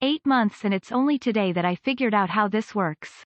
8 months, and it's only today that I figured out how this works.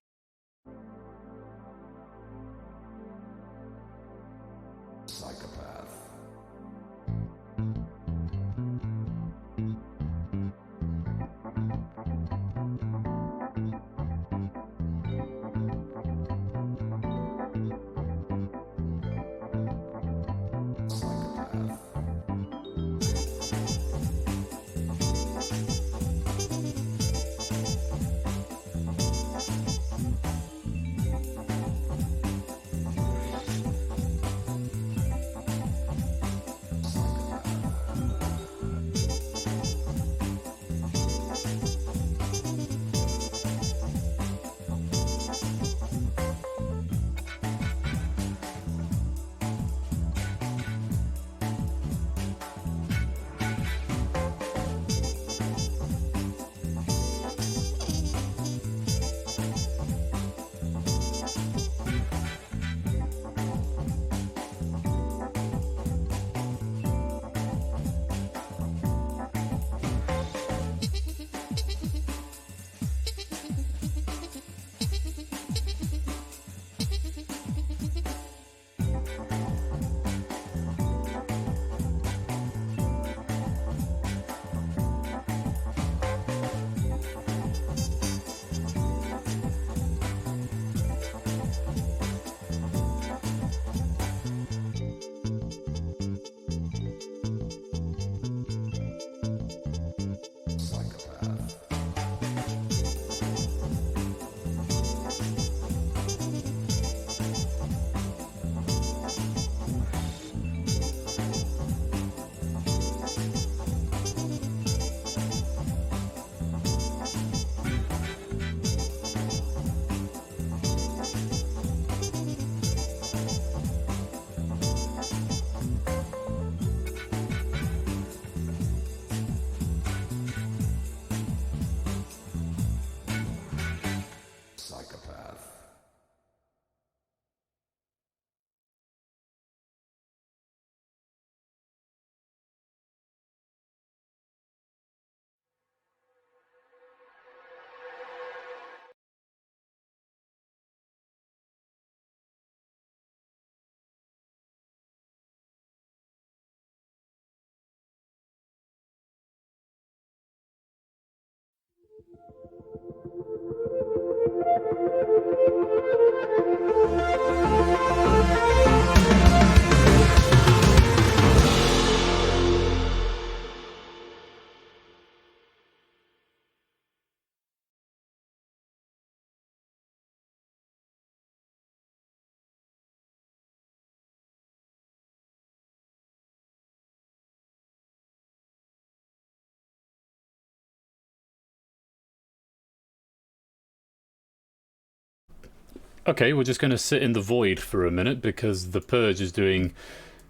Okay, we're just going to sit in the void for a minute because the Purge is doing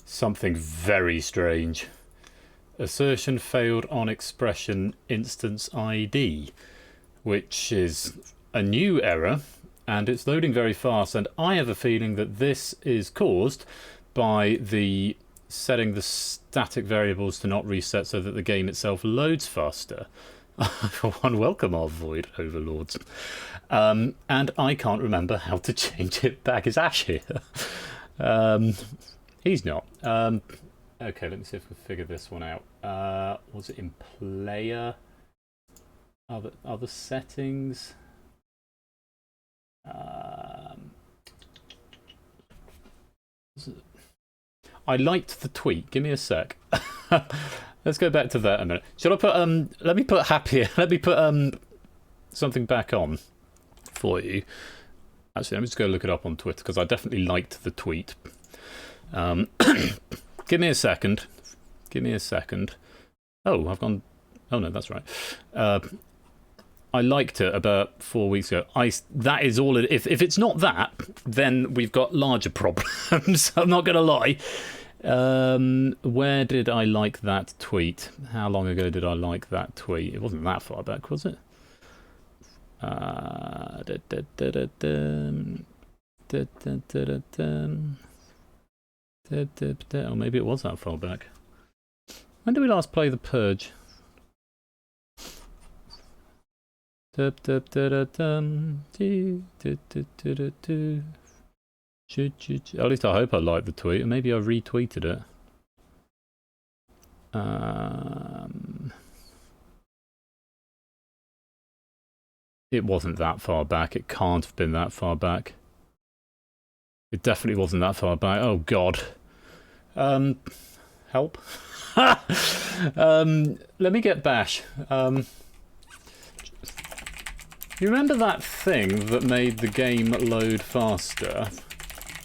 something very strange. Assertion failed on expression instance ID, which is a new error, and it's loading very fast, and I have a feeling that this is caused by the setting the static variables to not reset so that the game itself loads faster. For one, welcome our void overlords. And I can't remember how to change it back. Is Ash here? He's not. Okay, let me see if we figure this one out. Was it in player? Other settings? I liked the tweet. Give me a sec. Let's go back to that a minute. Shall I put let me put happier. Let me put something back on for you. Actually, let me just go look it up on Twitter because I definitely liked the tweet. Give me a second. Give me a second. Oh, I've gone. Oh no, that's right. I liked it about 4 weeks ago. That is all it. If it's not that, then we've got larger problems. I'm not going to lie. Where did I like that tweet? How long ago did I like that tweet? It wasn't that far back, was it? Or maybe it was that far back. When did we last play the Purge? At least I hope I liked the tweet, or maybe I retweeted it. It wasn't that far back. It can't have been that far back. It definitely wasn't that far back. Oh God. Help. Let me get Bash. You remember that thing that made the game load faster?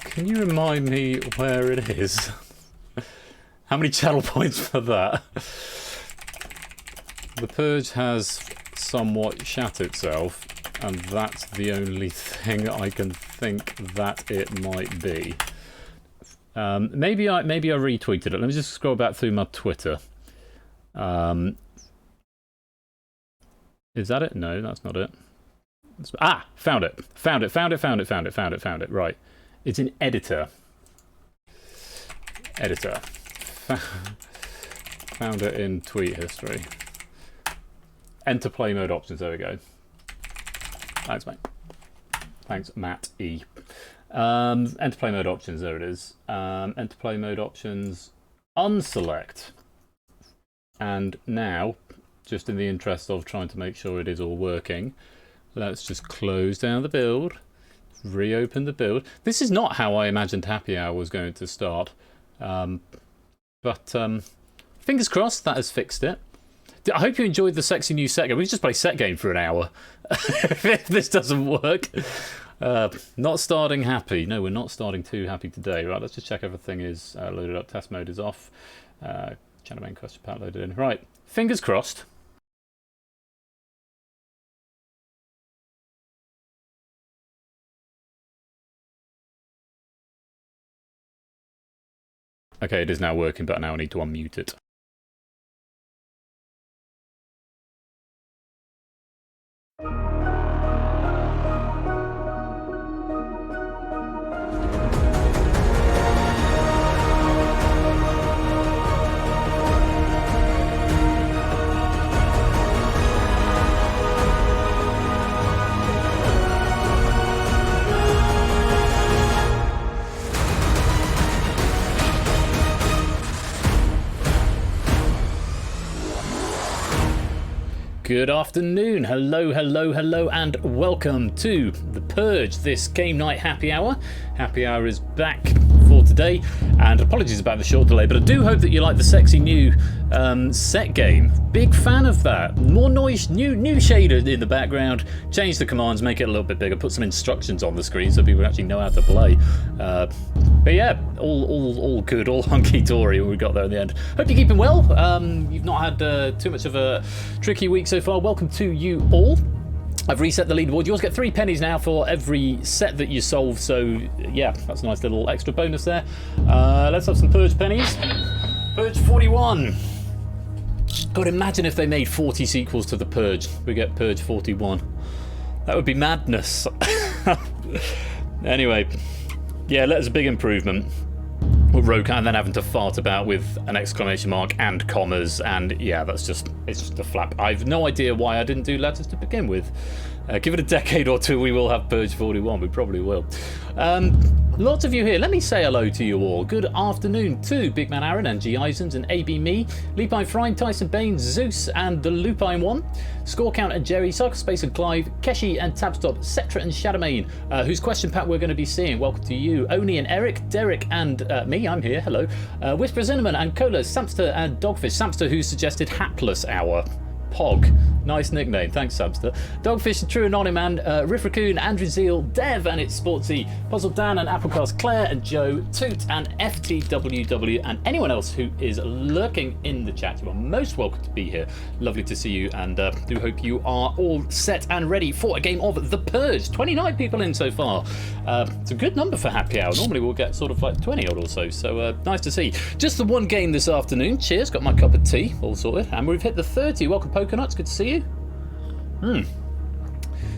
Can you remind me where it is? How many channel points for that? The Purge has somewhat shat itself, and that's the only thing I can think that it might be. Maybe I retweeted it. Let me just scroll back through my Twitter. Is that it? No, that's not it. Found it. Found it. Right. It's in editor. Found it in tweet history. Enter play mode options. There we go. Thanks, mate. Thanks, Matt E. Enter play mode options. There it is. Enter play mode options. Unselect. And now, just in the interest of trying to make sure it is all working, let's just close down the build, reopen the build. This is not how I imagined Happy Hour was going to start, but fingers crossed that has fixed it. I hope you enjoyed the sexy new set game. We can just play set game for an hour if this doesn't work. Not starting happy. No, we're not starting too happy today. Right, let's just check everything is loaded up. Test mode is off. Channel main question pack loaded in. Right, fingers crossed. Okay, it is now working, but now I need to unmute it. Good afternoon, hello, and welcome to the Purge, this game night happy hour. Happy hour is back for today, and apologies about the short delay, but I do hope that you like the sexy new set game. Big fan of that. More noise, new shader in the background. Change the commands, make it a little bit bigger, put some instructions on the screen so people actually know how to play. But yeah, all good, all hunky-dory we got there in the end. Hope you're keeping well. You've not had too much of a tricky week so far. Welcome to you all. I've reset the leaderboard. You always get 3 pennies now for every set that you solve, so yeah, that's a nice little extra bonus there. Let's have some Purge pennies. Purge 41. God, imagine if they made 40 sequels to the Purge. We get Purge 41. That would be madness. Anyway, yeah, that's a big improvement. With Rokan and then having to fart about with an exclamation mark and commas, and yeah, it's just a flap. I've no idea why I didn't do letters to begin with. Give it a decade or two, we will have Purge 41. We probably will. Lots of you here. Let me say hello to you all. Good afternoon to Big Man Aaron and G. Isons and AB Me, Lupine Frine, Tyson Baines, Zeus and the Lupine One, Score Count and Jerry, Cyclespace and Clive, Keshi and Tabstop, Cetra and Shadowmane, whose question pack we're going to be seeing. Welcome to you, Oni and Eric, Derek and me. I'm here. Hello. Whisper Cinnamon and Cola, Samster and Dogfish. Samster, who suggested Hapless Hour. Pog. Nice nickname. Thanks, Samster. Dogfish, True Anonyman, Riff Raccoon, Andrew Zeal, Dev and It's Sportsy, Puzzle Dan and Applecast, Claire and Joe, Toot and FTWW, and anyone else who is lurking in the chat. You are most welcome to be here. Lovely to see you, and do hope you are all set and ready for a game of The Purge. 29 people in so far. It's a good number for Happy Hour. Normally we'll get sort of like 20 odd or so, so nice to see. Just the one game this afternoon. Cheers, got my cup of tea, all sorted, and we've hit the 30. Welcome, Pokenuts, good to see you.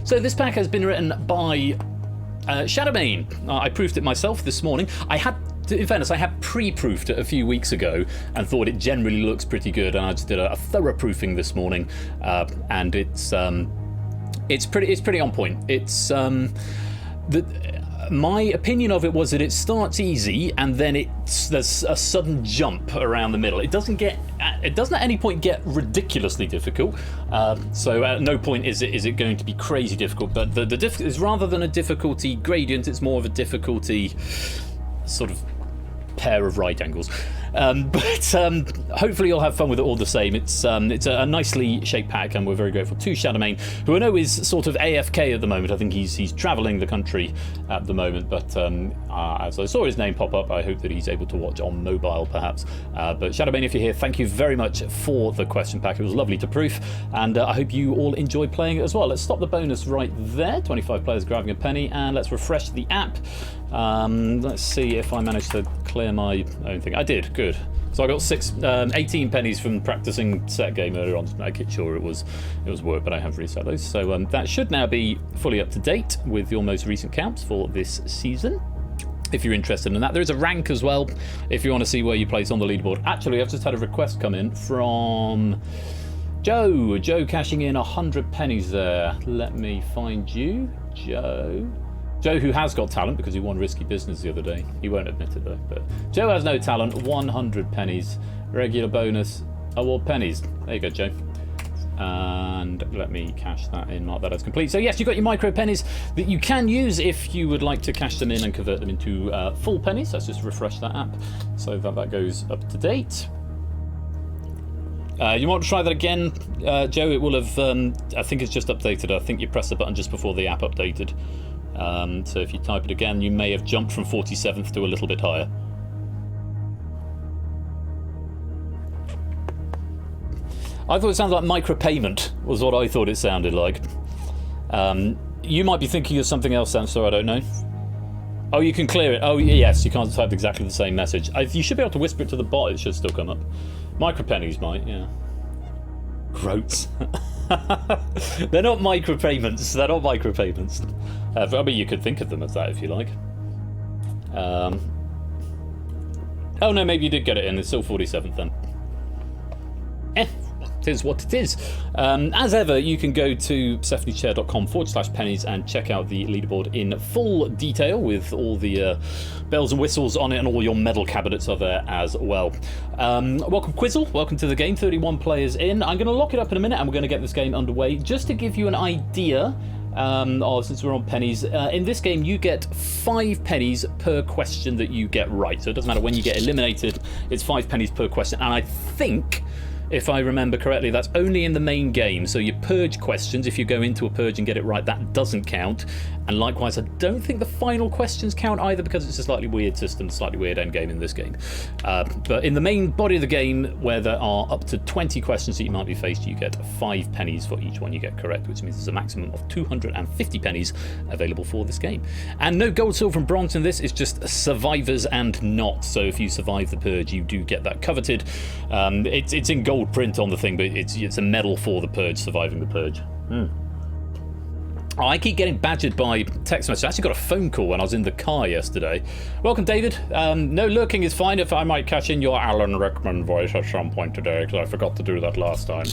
So this pack has been written by Shadowmane. I proofed it myself this morning. I had in fairness, I had pre-proofed it a few weeks ago and thought it generally looks pretty good, and I just did a thorough proofing this morning, and it's pretty on point. It's my opinion of it was that it starts easy and then there's a sudden jump around the middle. It doesn't at any point get ridiculously difficult. So at no point is it going to be crazy difficult. But the is rather than a difficulty gradient, it's more of a difficulty sort of pair of right angles. But hopefully you'll have fun with it all the same. It's a nicely shaped pack, and we're very grateful to Shadowmane, who I know is sort of AFK at the moment. I think he's travelling the country at the moment, but as I saw his name pop up, I hope that he's able to watch on mobile perhaps. But Shadowmane, if you're here, thank you very much for the question pack. It was lovely to proof, and I hope you all enjoyed playing it as well. Let's stop the bonus right there. 25 players grabbing a penny, and let's refresh the app. Let's see if I managed to clear my own thing. I did, good. So I got 18 pennies from practicing set game earlier on to make it sure it was work, but I have reset those. So that should now be fully up to date with your most recent counts for this season. If you're interested in that, there is a rank as well if you want to see where you place on the leaderboard. Actually, I've just had a request come in from Joe. Joe cashing in 100 pennies there. Let me find you, Joe. Joe, who has got talent because he won Risky Business the other day. He won't admit it though. But Joe has no talent. 100 pennies. Regular bonus. Award pennies. There you go, Joe. And let me cash that in. Mark that as complete. So yes, you've got your micro pennies that you can use if you would like to cash them in and convert them into full pennies. Let's just refresh that app so that goes up to date. You want to try that again, Joe? It will have. I think it's just updated. I think you pressed the button just before the app updated. So if you type it again, you may have jumped from 47th to a little bit higher. I thought it sounded like micropayment was what I thought it sounded like. You might be thinking of something else, Sam, so I don't know. Oh, you can clear it. Oh, yes, you can't type exactly the same message. You should be able to whisper it to the bot. It should still come up. Micropennies might, yeah. Groats. They're not micropayments. They're not micropayments. I mean, you could think of them as that if you like. Oh no, maybe you did get it in. It's still 47th then. It is what it is. As ever, you can go to stephanieschair.com/pennies and check out the leaderboard in full detail with all the bells and whistles on it, and all your medal cabinets are there as well. Welcome, Quizzle. Welcome to the game. 31 players in. I'm going to lock it up in a minute, and we're going to get this game underway. Just to give you an idea, since we're on pennies, in this game you get 5 pennies per question that you get right. So it doesn't matter when you get eliminated, it's 5 pennies per question. And I think, if I remember correctly, that's only in the main game. So your Purge questions, if you go into a Purge and get it right, that doesn't count. And likewise, I don't think the final questions count either, because it's a slightly weird system, slightly weird end game in this game. But in the main body of the game, where there are up to 20 questions that you might be faced, you get 5 pennies for each one you get correct, which means there's a maximum of 250 pennies available for this game. And no gold, silver and bronze in this, it's just survivors and not. So if you survive the Purge, you do get that coveted. It's in gold print on the thing, but it's a medal for the Purge, surviving the Purge. Oh, I keep getting badgered by text messages. I actually got a phone call when I was in the car yesterday. Welcome, David. No lurking is fine. If I might catch in your Alan Rickman voice at some point today, because I forgot to do that last time.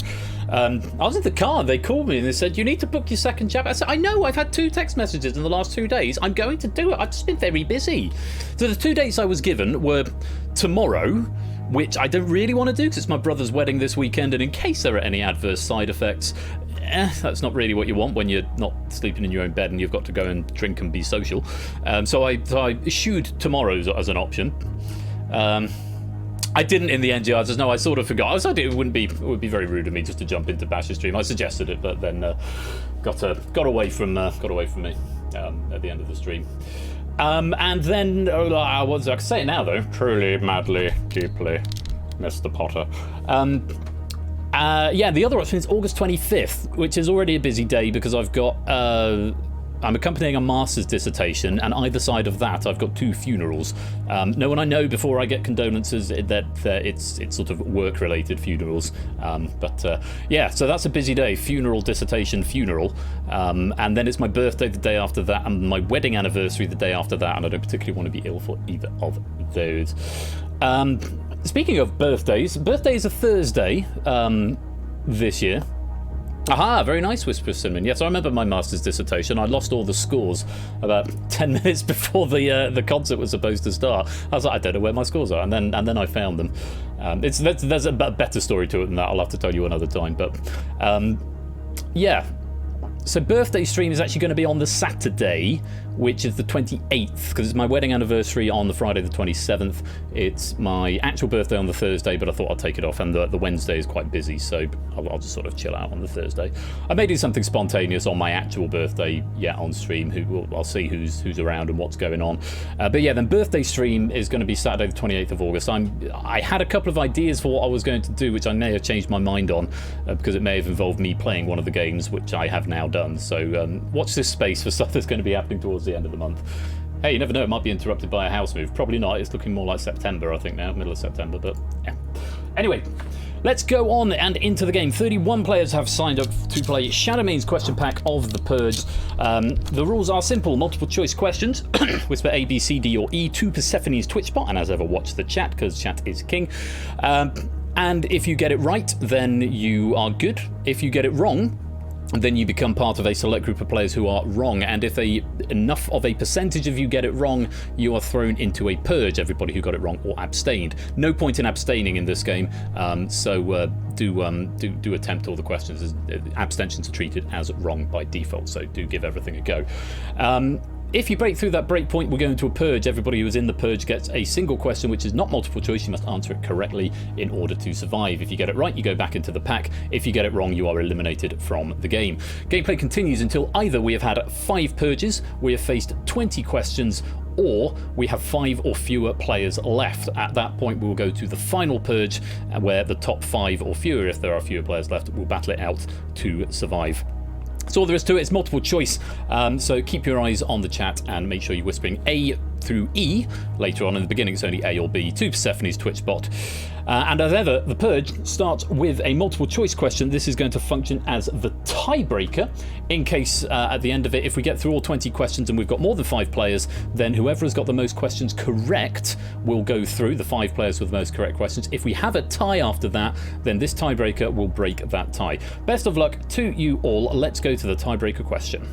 I was in the car. They called me and they said, you need to book your second jab. I said, I know. I've had 2 text messages in the last 2 days. I'm going to do it. I've just been very busy. So the 2 dates I was given were tomorrow, which I don't really want to do because it's my brother's wedding this weekend, and in case there are any adverse side effects, that's not really what you want when you're not sleeping in your own bed and you've got to go and drink and be social. So I eschewed tomorrow as an option. I didn't in the end, I sort of forgot. I was like, it would be very rude of me just to jump into Bash's stream. I suggested it, but then got away from me at the end of the stream. And then, I can say it now though, truly, madly, deeply, Mr. Potter. The other option is August 25th, which is already a busy day because I've got I'm accompanying a master's dissertation, and either side of that, I've got 2 funerals. No one I know before I get condolences that it's sort of work-related funerals. Yeah, so that's a busy day. Funeral, dissertation, funeral. And then it's my birthday the day after that, and my wedding anniversary the day after that, and I don't particularly want to be ill for either of those. Speaking of birthdays are Thursday this year. Aha, very nice, Whisper of Cinnamon. Yes, I remember my master's dissertation. I lost all the scores about 10 minutes before the concert was supposed to start. I was like, I don't know where my scores are, and then I found them. There's a better story to it than that. I'll have to tell you another time. But yeah. So birthday stream is actually going to be on the Saturday, which is the 28th, because it's my wedding anniversary on the Friday the 27th. It's my actual birthday on the Thursday, but I thought I'd take it off, and the Wednesday is quite busy, so I'll just sort of chill out on the Thursday. I may do something spontaneous on my actual birthday, on stream. I'll see who's around and what's going on. But yeah, then birthday stream is going to be Saturday the 28th of August. I had a couple of ideas for what I was going to do, which I may have changed my mind on, because it may have involved me playing one of the games, which I have now done. So watch this space for stuff that's going to be happening towards the end of the month. Hey, you never know, it might be interrupted by a house move. Probably not. It's looking more like September, I think now, middle of September, but yeah. Anyway, let's go on and into the game. 31 players have signed up to play Shadowmane's question pack of the Purge. The rules are simple, multiple choice questions. Whisper A, B, C, D, or E to Persephone's Twitch bot, and as ever, watch the chat, because chat is king. And if you get it right, then you are good. If you get it wrong, then you become part of a select group of players who are wrong, and if enough of a percentage of you get it wrong, you are thrown into a purge, everybody who got it wrong or abstained. No point in abstaining in this game, so do attempt all the questions. Abstentions are treated as wrong by default, so do give everything a go. If you break through that breakpoint, we're going to a purge. Everybody who is in the purge gets a single question, which is not multiple choice. You must answer it correctly in order to survive. If you get it right, you go back into the pack. If you get it wrong, you are eliminated from the game. Gameplay continues until either we have had 5 purges, we have faced 20 questions, or we have 5 or fewer players left. At that point, we will go to the final purge, where the top 5 or fewer, if there are fewer players left, will battle it out to survive. That's all there is to it. It's multiple choice, so keep your eyes on the chat and make sure you're whispering A through E. Later on in the beginning, it's only A or B to Persephone's Twitch bot. And as ever, the Purge starts with a multiple choice question. This is going to function as the tiebreaker in case at the end of it, if we get through all 20 questions and we've got more than 5 players, then whoever has got the most questions correct will go through, the 5 players with the most correct questions. If we have a tie after that, then this tiebreaker will break that tie. Best of luck to you all. Let's go to the tiebreaker question.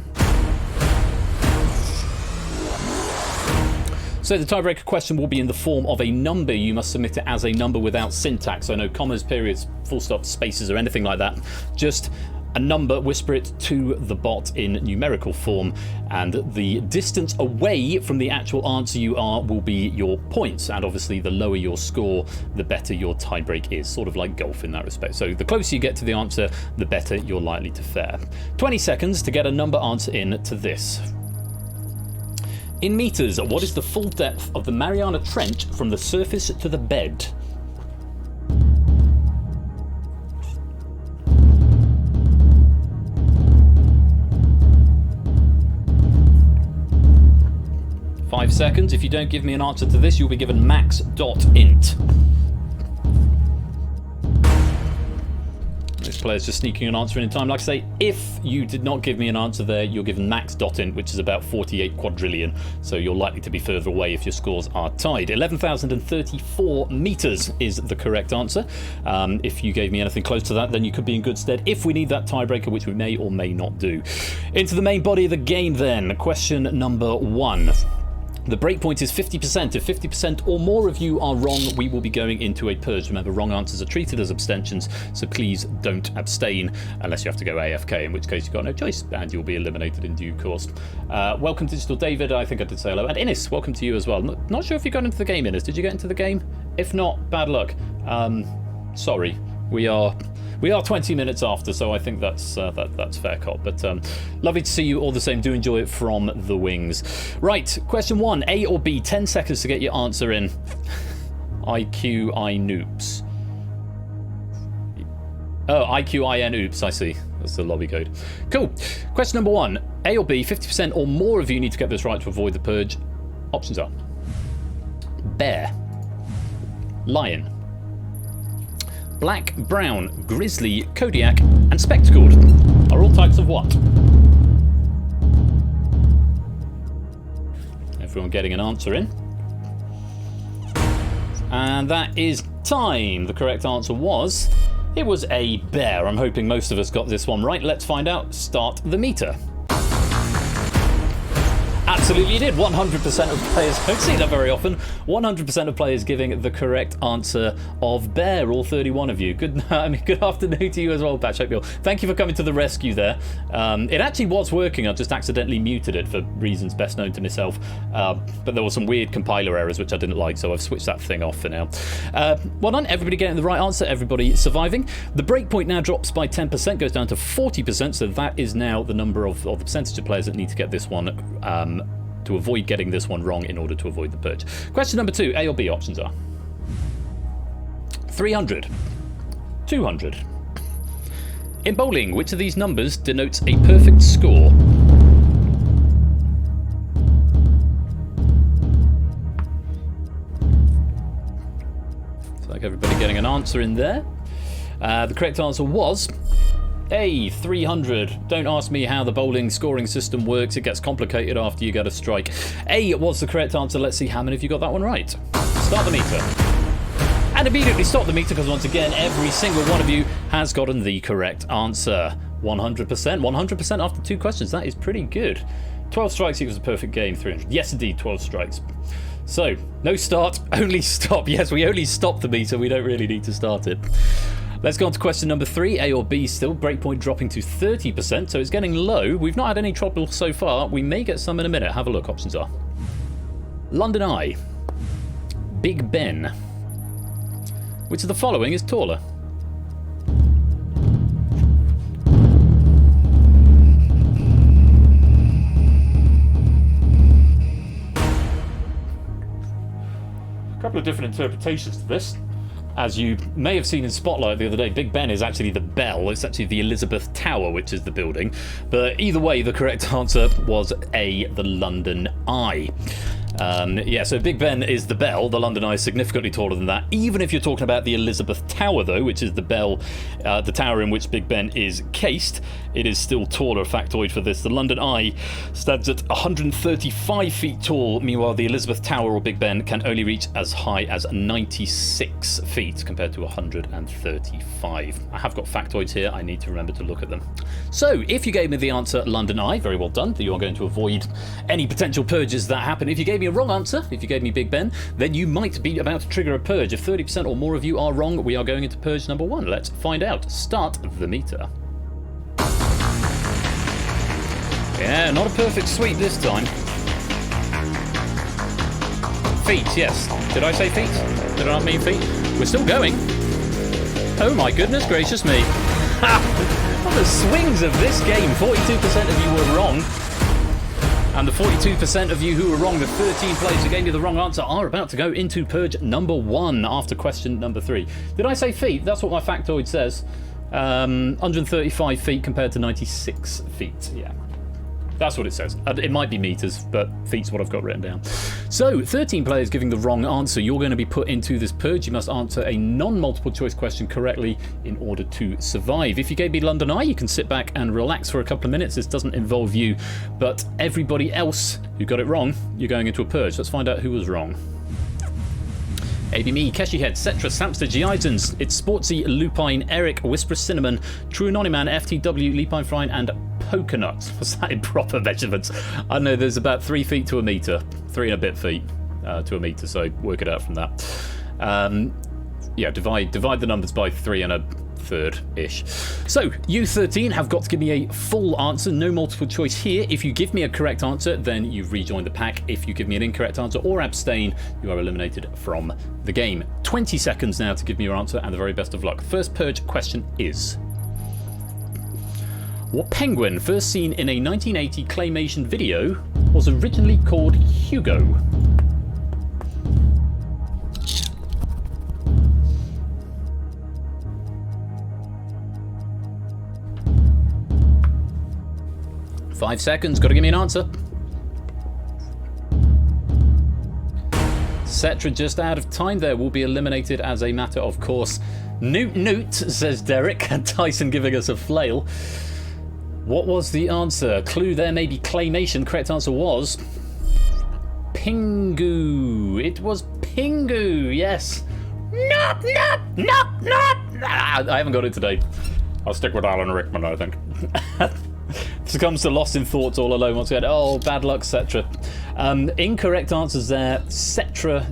So the tiebreaker question will be in the form of a number. You must submit it as a number without syntax, so no commas, periods, full stops, spaces, or anything like that. Just a number, whisper it to the bot in numerical form, and the distance away from the actual answer you are will be your points, and obviously the lower your score, the better your tiebreak is, sort of like golf in that respect. So the closer you get to the answer, the better you're likely to fare. 20 seconds to get a number answer in to this. In meters, what is the full depth of the Mariana Trench from the surface to the bed? Five seconds. If you don't give me an answer to this, you'll be given max.int. This player's just sneaking an answer in time. Like I say, if you did not give me an answer there, you're given max.int, which is about 48 quadrillion. So you're likely to be further away if your scores are tied. 11,034 meters is the correct answer. If you gave me anything close to that, then you could be in good stead if we need that tiebreaker, which we may or may not do. Into the main body of the game then. Question number 1. The breakpoint is 50%. If 50% or more of you are wrong, we will be going into a purge. Remember, wrong answers are treated as abstentions, so please don't abstain unless you have to go AFK, in which case you've got no choice and you'll be eliminated in due course. Welcome to Digital David. I think I did say hello. And Innes, welcome to you as well. Not sure if you got into the game, Innes. Did you get into the game? If not, bad luck. Sorry. We are 20 minutes after, so I think that's fair cop. But lovely to see you all the same. Do enjoy it from the wings. Right, question 1, A or B? 10 seconds to get your answer in. IQ, I noobs. Oh, IQIN, oops, I see. That's the lobby code. Cool. Question number 1. A or B, 50% or more of you need to get this right to avoid the purge. Options are bear, lion, black, brown, grizzly, Kodiak, and spectacled are all types of what? Everyone getting an answer in. And that is time. The correct answer was, it was a bear. I'm hoping most of us got this one right. Let's find out. Start the meter. Absolutely you did. 100% of players, I don't see that very often, 100% of players giving the correct answer of bear, all 31 of you. Good afternoon to you as well, Patch. Thank you for coming to the rescue there. It actually was working, I just accidentally muted it for reasons best known to myself. But there were some weird compiler errors which I didn't like, so I've switched that thing off for now. Well done, everybody getting the right answer, everybody surviving. The breakpoint now drops by 10%, goes down to 40%, so that is now the number of the percentage of players that need to get this one to avoid getting this one wrong in order to avoid the purge. Question number 2, A or B options are 300, 200. In bowling, which of these numbers denotes a perfect score? Looks like everybody getting an answer in there. The correct answer was A, 300. Don't ask me how the bowling scoring system works. It gets complicated after you get a strike. A was the correct answer. Let's see how many of you got that one right. Start the meter. And immediately stop the meter, because once again, every single one of you has gotten the correct answer. 100%. 100% after 2 questions. That is pretty good. 12 strikes equals a perfect game. 300. Yes, indeed, 12 strikes. So, no start, only stop. Yes, we only stop the meter. We don't really need to start it. Let's go on to question number 3, A or B still. Breakpoint dropping to 30%, so it's getting low. We've not had any trouble so far. We may get some in a minute. Have a look. Options are London Eye, Big Ben. Which of the following is taller? A couple of different interpretations to this. As you may have seen in Spotlight the other day, Big Ben is actually the bell. It's actually the Elizabeth Tower, which is the building. But either way, the correct answer was A, the London Eye. Yeah, so Big Ben is the bell. The London Eye is significantly taller than that. Even if you're talking about the Elizabeth Tower, though, which is the bell, the tower in which Big Ben is cased, it is still taller. Factoid for this. The London Eye stands at 135 feet tall. Meanwhile, the Elizabeth Tower, or Big Ben, can only reach as high as 96 feet compared to 135. I have got factoids here. I need to remember to look at them. So, if you gave me the answer London Eye, very well done. You are going to avoid any potential purges that happen. If you gave me a wrong answer, if you gave me Big Ben, then you might be about to trigger a purge. If 30% or more of you are wrong, we are going into purge number 1. Let's find out. Start the meter. Yeah, not a perfect sweep this time. Feet, yes. Did I say feet? Did I not mean feet? We're still going. Oh my goodness gracious me. On the swings of this game, 42% of you were wrong. And the 42% of you who were wrong, the 13 players who gave me the wrong answer, are about to go into purge number 1 after question number 3. Did I say feet? That's what my factoid says. 135 feet compared to 96 feet. Yeah. That's what it says. It might be meters, but feet's what I've got written down. So, 13 players giving the wrong answer. You're going to be put into this purge. You must answer a non-multiple choice question correctly in order to survive. If you gave me London Eye, you can sit back and relax for a couple of minutes. This doesn't involve you, but everybody else who got it wrong, you're going into a purge. Let's find out who was wrong. ABME, Keshi Head, Cetra, Samster, Giitons, It's Sportsy, Lupine, Eric, Whisper Cinnamon, True Anonyman, FTW, Lupine Frine, and Pokenut. Was that in proper measurements? I don't know, there's about 3 feet to a metre. 3 and a bit feet to a metre, so work it out from that. Yeah, divide the numbers by 3 and a third-ish. So, you 13 have got to give me a full answer, no multiple choice here. If you give me a correct answer, then you've rejoined the pack. If you give me an incorrect answer or abstain, you are eliminated from the game. 20 seconds now to give me your answer, and the very best of luck. First purge question is: what penguin, first seen in a 1980 claymation video, was originally called Hugo? 5 seconds, got to give me an answer. Cetra just out of time there, will be eliminated as a matter of course. Newt, says Derek, and Tyson giving us a flail. What was the answer? Clue there may be claymation. Correct answer was Pingu. It was Pingu, yes. Nop. I haven't got it today. I'll stick with Alan Rickman, I think. Succumbs to lost in thoughts all alone once again. Oh, bad luck, Cetra. Incorrect answers there. Cetra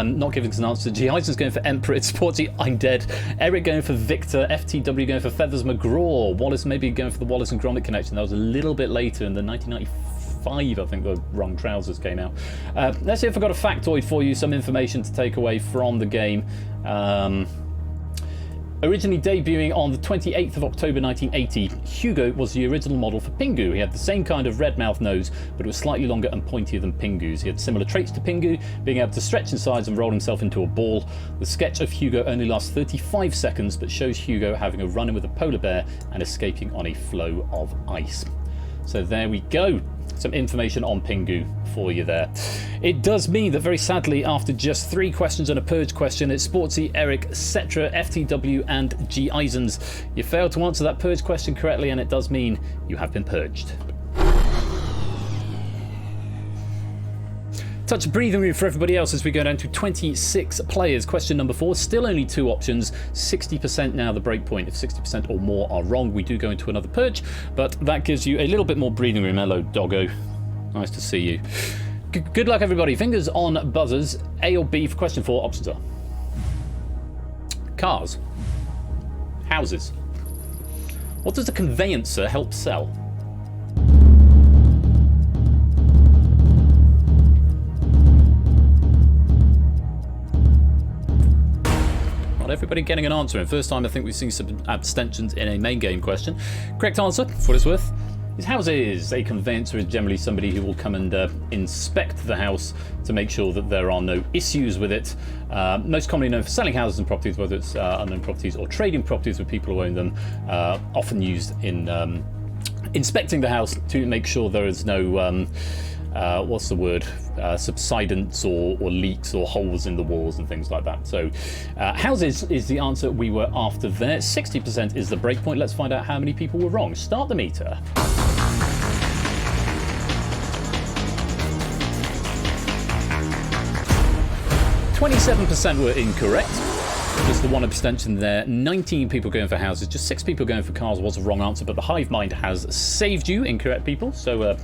not giving us an answer. G. Eisen's going for Emperor. It's Sporty. I'm dead. Eric going for Victor. FTW going for Feathers McGraw. Wallace maybe going for the Wallace and Gromit connection. That was a little bit later in the 1995. I think the wrong trousers came out. Let's see if I've got a factoid for you. Some information to take away from the game. Originally debuting on the 28th of October 1980, Hugo was the original model for Pingu. He had the same kind of red mouth nose, but it was slightly longer and pointier than Pingu's. He had similar traits to Pingu, being able to stretch in size and roll himself into a ball. The sketch of Hugo only lasts 35 seconds, but shows Hugo having a run-in with a polar bear and escaping on a floe of ice. So there we go. Some information on Pingu for you there. It does mean that very sadly, after just 3 questions and a Purge question, it's Sportsy, Eric, Cetra, FTW and G. Eisens. You failed to answer that Purge question correctly, and it does mean you have been purged. Touch of breathing room for everybody else as we go down to 26 players. Question number 4, still only 2 options. 60% now the break point. If 60% or more are wrong, we do go into another purge, but that gives you a little bit more breathing room. Hello, doggo. Nice to see you. Good luck, everybody. Fingers on buzzers. A or B for question 4. Options are cars, houses. What does a conveyancer help sell? Not everybody getting an answer. And first time I think we've seen some abstentions in a main game question. Correct answer, for what it's worth, is houses. A conveyancer is generally somebody who will come and inspect the house to make sure that there are no issues with it. Most commonly known for selling houses and properties, whether it's unknown properties or trading properties with people who own them. Often used in inspecting the house to make sure there is no what's the word, subsidence or leaks or holes in the walls and things like that. So houses is the answer we were after there. 60% is the break point. Let's find out how many people were wrong. Start the meter. 27% were incorrect. Just the one abstention there. 19 people going for houses. Just 6 people going for cars was a wrong answer, but the hive mind has saved you, incorrect people. So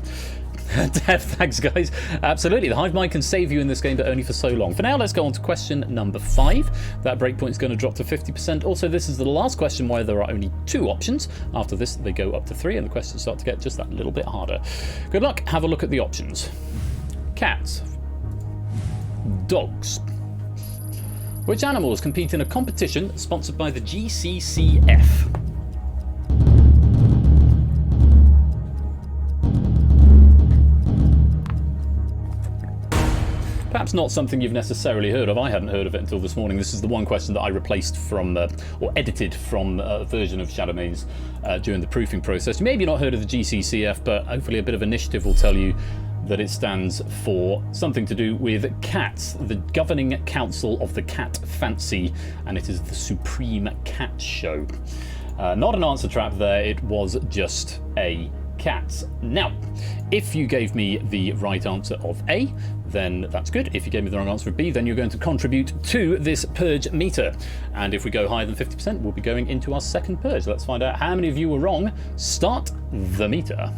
thanks, guys. Absolutely, the hive mind can save you in this game, but only for so long. For now, let's go on to question number 5. That breakpoint is going to drop to 50%. Also, this is the last question where there are only 2 options. After this, they go up to 3, and the questions start to get just that little bit harder. Good luck. Have a look at the options. Cats. Dogs. Which animals compete in a competition sponsored by the GCCF? Perhaps not something you've necessarily heard of. I hadn't heard of it until this morning. This is the one question that I replaced from, or edited from a version of Shadowmane's during the proofing process. You maybe not heard of the GCCF, but hopefully a bit of initiative will tell you that it stands for something to do with cats, the governing council of the cat fancy, and it is the supreme cat show. Not an answer trap there, it was just a cat. Now, if you gave me the right answer of A, then that's good. If you gave me the wrong answer of B, then you're going to contribute to this purge meter. And if we go higher than 50%, we'll be going into our second purge. Let's find out how many of you were wrong. Start the meter.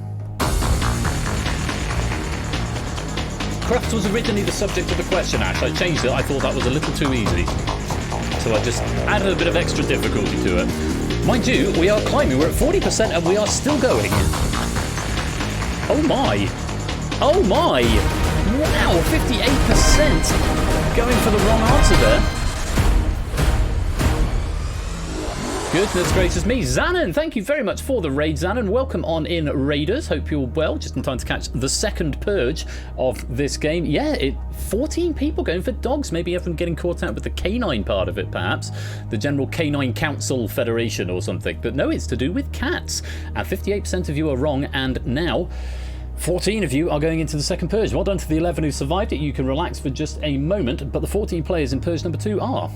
Craft was originally the subject of the question, Ash. I changed it. I thought that was a little too easy. So I just added a bit of extra difficulty to it. Mind you, we are climbing. We're at 40% and we are still going. Oh my. Oh my. Wow, 58% going for the wrong answer there. Goodness gracious me. Xanon, thank you very much for the raid, Xanon. Welcome on in, Raiders. Hope you're well, just in time to catch the second purge of this game. Yeah, 14 people going for dogs. Maybe everyone getting caught out with the canine part of it, perhaps. The General Canine Council Federation or something. But no, it's to do with cats. And 58% of you are wrong, and now 14 of you are going into the second purge. Well done to the 11 who survived it. You can relax for just a moment, but the 14 players in purge number 2 are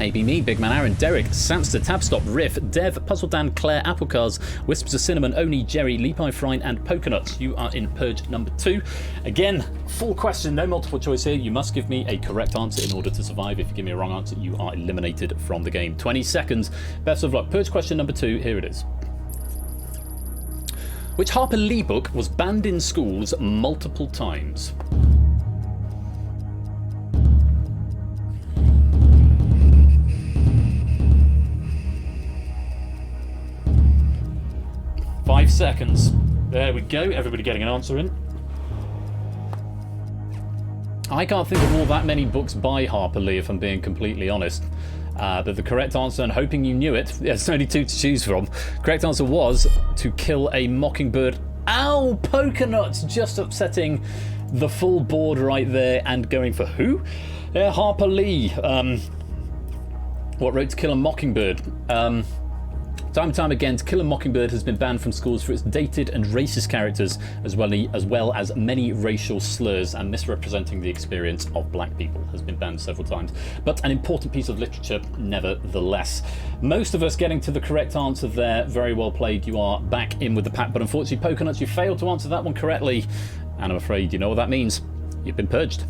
AB Me, Big Man Aaron, Derek, Samster, Tabstop, Riff, Dev, Puzzle Dan, Claire, Applecars, Wisps of Cinnamon, Oni, Jerry, Leapie Frine, and Pokenuts. You are in purge number 2. Again, full question, no multiple choice here. You must give me a correct answer in order to survive. If you give me a wrong answer, you are eliminated from the game. 20 seconds. Best of luck. Purge question number 2. Here it is. Which Harper Lee book was banned in schools multiple times? Five seconds. There we go. Everybody getting an answer in. I can't think of all that many books by Harper Lee, if I'm being completely honest. But the correct answer, and hoping you knew it, there's only 2 to choose from. Correct answer was To Kill a Mockingbird. Ow! Pokenuts just upsetting the full board right there and going for who? Harper Lee. What wrote To Kill a Mockingbird? Time and time again, To Kill a Mockingbird has been banned from schools for its dated and racist characters, as well as many racial slurs and misrepresenting the experience of black people. Has been banned several times, but an important piece of literature nevertheless. Most of us getting to the correct answer there. Very well played. You are back in with the pack, but unfortunately, Pokenuts, you failed to answer that one correctly, and I'm afraid you know what that means. You've been purged.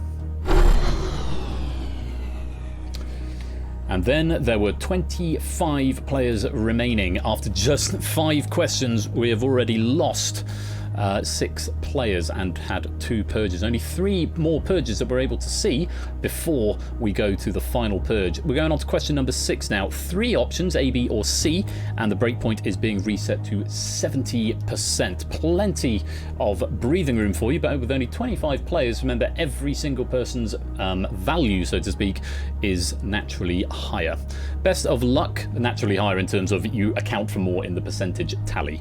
And then there were 25 players remaining. After just 5 questions, we have already lost 6 players and had 2 purges. Only 3 more purges that we're able to see before we go to the final purge. We're going on to question number 6 now. 3 options, A, B or C, and the breakpoint is being reset to 70%. Plenty of breathing room for you, but with only 25 players, remember every single person's value, so to speak, is naturally higher. Best of luck, naturally higher in terms of you account for more in the percentage tally.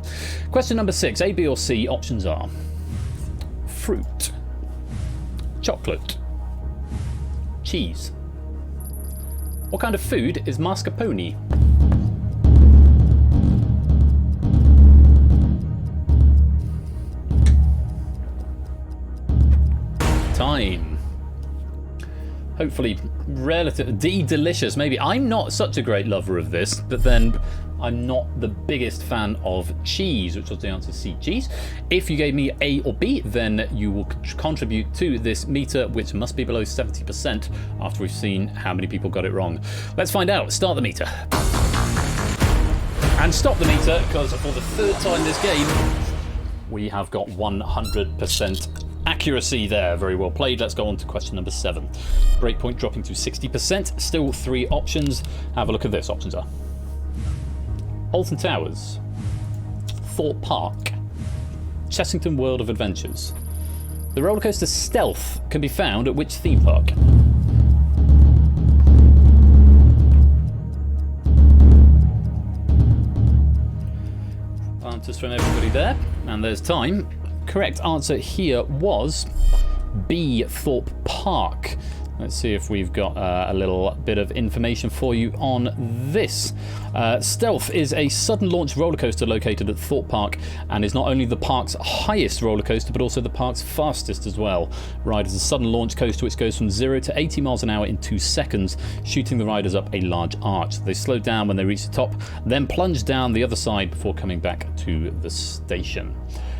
Question number 6, A, B or C. Options are fruit, chocolate, cheese. What kind of food is mascarpone? Time. Hopefully relative. D, delicious. Maybe. I'm not such a great lover of this, but then I'm not the biggest fan of cheese, which was the answer C, cheese. If you gave me A or B, then you will contribute to this meter, which must be below 70% after we've seen how many people got it wrong. Let's find out. Start the meter. And stop the meter, because for the 3rd time this game, we have got 100% accuracy there. Very well played. Let's go on to question number 7. Breakpoint dropping to 60%. Still 3 options. Have a look at this. Options are Alton Towers, Thorpe Park, Chessington World of Adventures. The roller coaster Stealth can be found at which theme park? Answers from everybody there, and there's time. Correct answer here was B, Thorpe Park. Let's see if we've got a little bit of information for you on this. Stealth is a sudden launch roller coaster located at Thorpe Park and is not only the park's highest roller coaster but also the park's fastest as well. Ride is a sudden launch coaster which goes from 0 to 80 miles an hour in 2 seconds, shooting the riders up a large arch. They slow down when they reach the top, then plunge down the other side before coming back to the station.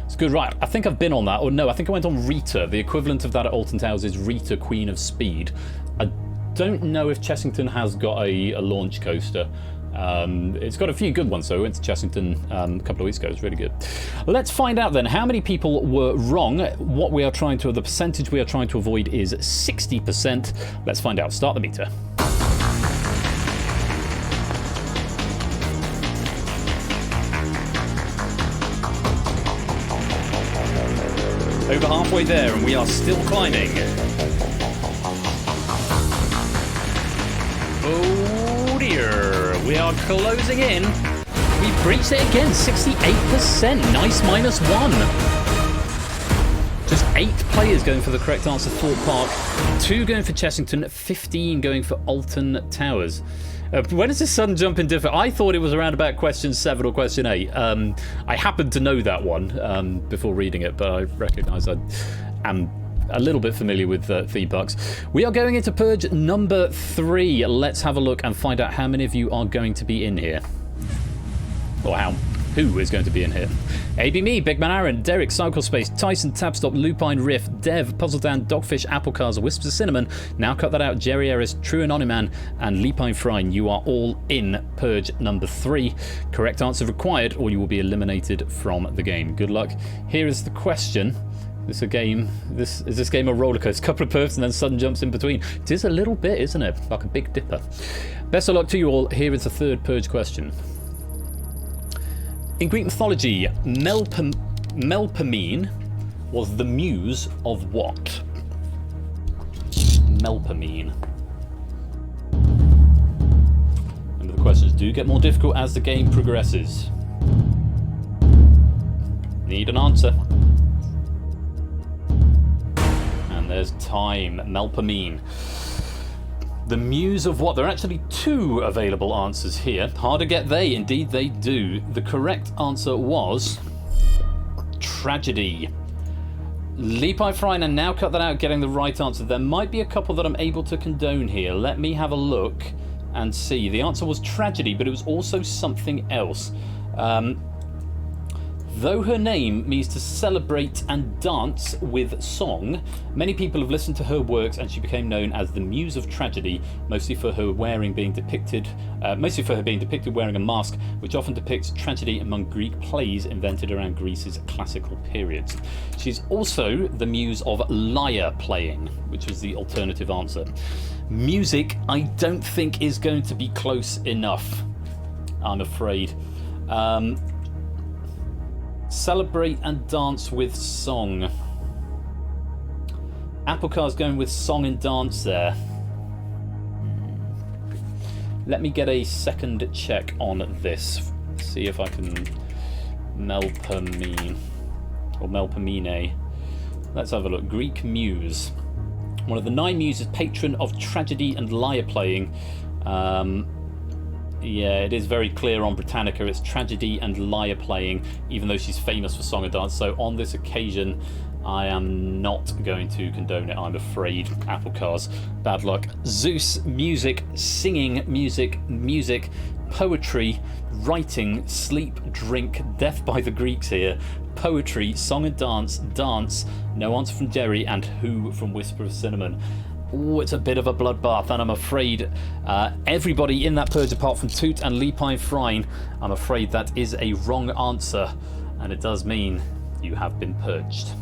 It's good, right? I think I've been on that, or no, I think I went on Rita. The equivalent of that at Alton Towers is Rita, Queen of Speed. I don't know if Chessington has got a launch coaster. It's got a few good ones, though. I went to Chessington a couple of weeks ago. It's really good. Let's find out then how many people were wrong. What we are trying to, the percentage we are trying to avoid is 60%. Let's find out. Start the meter. Over halfway there, and we are still climbing. Oh dear. We are closing in. We breached it again, 68%. Nice, -1. Just 8 players going for the correct answer, Thorpe Park. 2 going for Chessington, 15 going for Alton Towers. When does this sudden jump in differ? I thought it was around about question 7 or question 8. I happened to know that one before reading it, but I recognise I am a little bit familiar with theme parks. We are going into Purge number 3. Let's have a look and find out how many of you are going to be in here. Or who is going to be in here. AB Me, Big Man Aaron, Derek, Cycle Space, Tyson, Tabstop, Lupine Riff, Dev, Puzzle Dan, Dogfish, Apple Cars, Wisps of Cinnamon, Now Cut That Out, Jerry Eris, True Anonyman, and Lupine Frine. You are all in Purge number 3. Correct answer required, or you will be eliminated from the game. Good luck. Here is the question. Is this game a roller coaster? Couple of perfs and then sudden jumps in between. It is a little bit, isn't it? Like a Big Dipper. Best of luck to you all. Here is the 3rd Purge question. In Greek mythology, Melpomene was the muse of what? Melpomene. Remember, the questions do get more difficult as the game progresses. Need an answer. And there's time. Melpomene. The muse of what? There are actually 2 available answers here. Hard to get they. Indeed, they do. The correct answer was tragedy. Lepi Frine, and Now Cut That Out, getting the right answer. There might be a couple that I'm able to condone here. Let me have a look and see. The answer was tragedy, but it was also something else. Though her name means to celebrate and dance with song, many people have listened to her works, and she became known as the Muse of Tragedy, mostly for her being depicted wearing a mask, which often depicts tragedy among Greek plays invented around Greece's classical periods. She's also the muse of lyre playing, which was the alternative answer. Music, I don't think, is going to be close enough, I'm afraid. Celebrate and dance with song. Apple Car's going with song and dance there. Let me get a second check on this. See if I can Melpomene or Melpomene. Let's have a look. Greek muse. One of the 9 muses, patron of tragedy and lyre playing. Yeah, it is very clear on Britannica. It's tragedy and lyre playing, even though she's famous for song and dance. So on this occasion, I am not going to condone it, I'm afraid. Apple Cars, bad luck. Zeus, music, singing, music, poetry, writing, sleep, drink, death by the Greeks here, poetry, song and dance, no answer from Jerry, and who from Whisper of Cinnamon. Oh, it's a bit of a bloodbath, and I'm afraid everybody in that Purge, apart from Toot and Lupine Frine, I'm afraid that is a wrong answer, and it does mean you have been purged.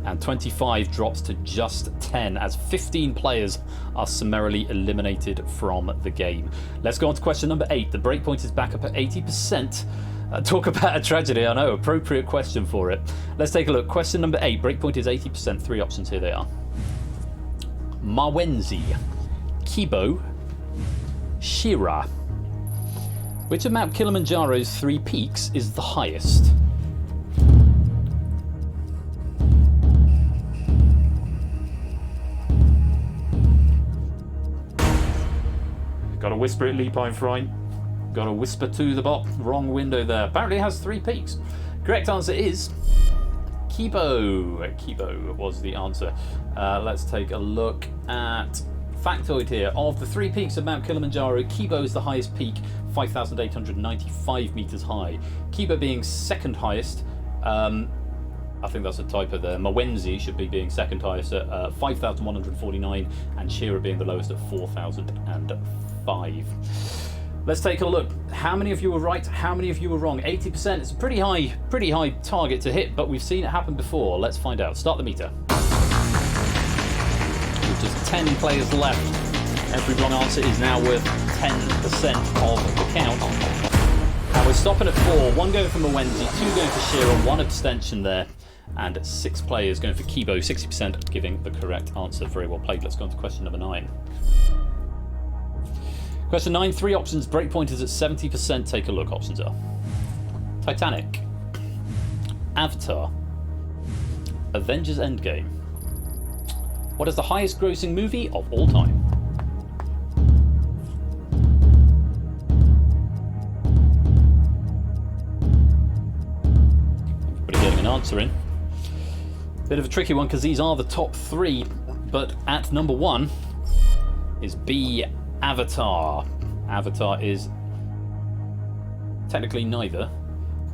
And 25 drops to just 10 as 15 players are summarily eliminated from the game. Let's go on to question number 8. The breakpoint is back up at 80%. Talk about a tragedy, I know, appropriate question for it. Let's take a look. Question number 8, breakpoint is 80%. 3 options, here they are. Mawenzi, Kibo, Shira. Which of Mount Kilimanjaro's 3 peaks is the highest? Gotta whisper it, Lupine Frine. Gotta whisper to the bot. Wrong window there. Apparently it has 3 peaks. Correct answer is Kibo. Kibo was the answer. Let's take a look at factoid here. Of the 3 peaks of Mount Kilimanjaro, Kibo is the highest peak, 5,895 meters high. Kibo being second highest. I think that's a typo there. Mawenzi should be being second highest at 5,149, and Shira being the lowest at 4,005. Let's take a look. How many of you were right? How many of you were wrong? 80%. It's a pretty high target to hit, but we've seen it happen before. Let's find out. Start the meter. With just 10 players left, every wrong answer is now worth 10% of the count. And we're stopping at 4. 1 going for Mawenzi, 2 going for Shira, 1 abstention there. and 6 players going for Kibo, 60% giving the correct answer. Very well played. Let's go on to question number 9. Question 9, 3 options. Breakpoint is at 70%. Take a look. Options are Titanic, Avatar, Avengers Endgame. What is the highest grossing movie of all time? Everybody getting an answer in. Bit of a tricky one because these are the top 3, but at number 1 is B, Avatar. Avatar is technically neither.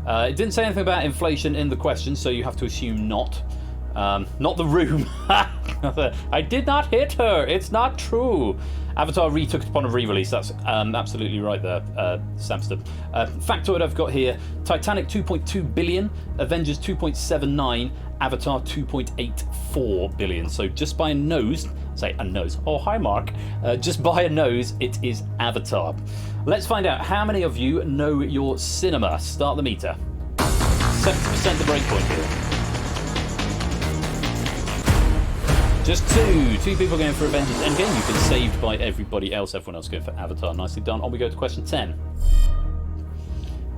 It didn't say anything about inflation in the question, so you have to assume not. Not The Room. I did not hit her. It's not true. Avatar retook it upon a re-release. That's absolutely right there, Samster. Factoid I've got here: Titanic 2.2 billion, Avengers 2.79, Avatar 2.84 billion. So just by a nose, say a nose. Oh, hi, Mark. Just by a nose, it is Avatar. Let's find out how many of you know your cinema. Start the meter. 70% the breakpoint here. Just 2 people going for Avengers Endgame. You've been saved by everybody else. Everyone else going for Avatar. Nicely done. On we go to question 10.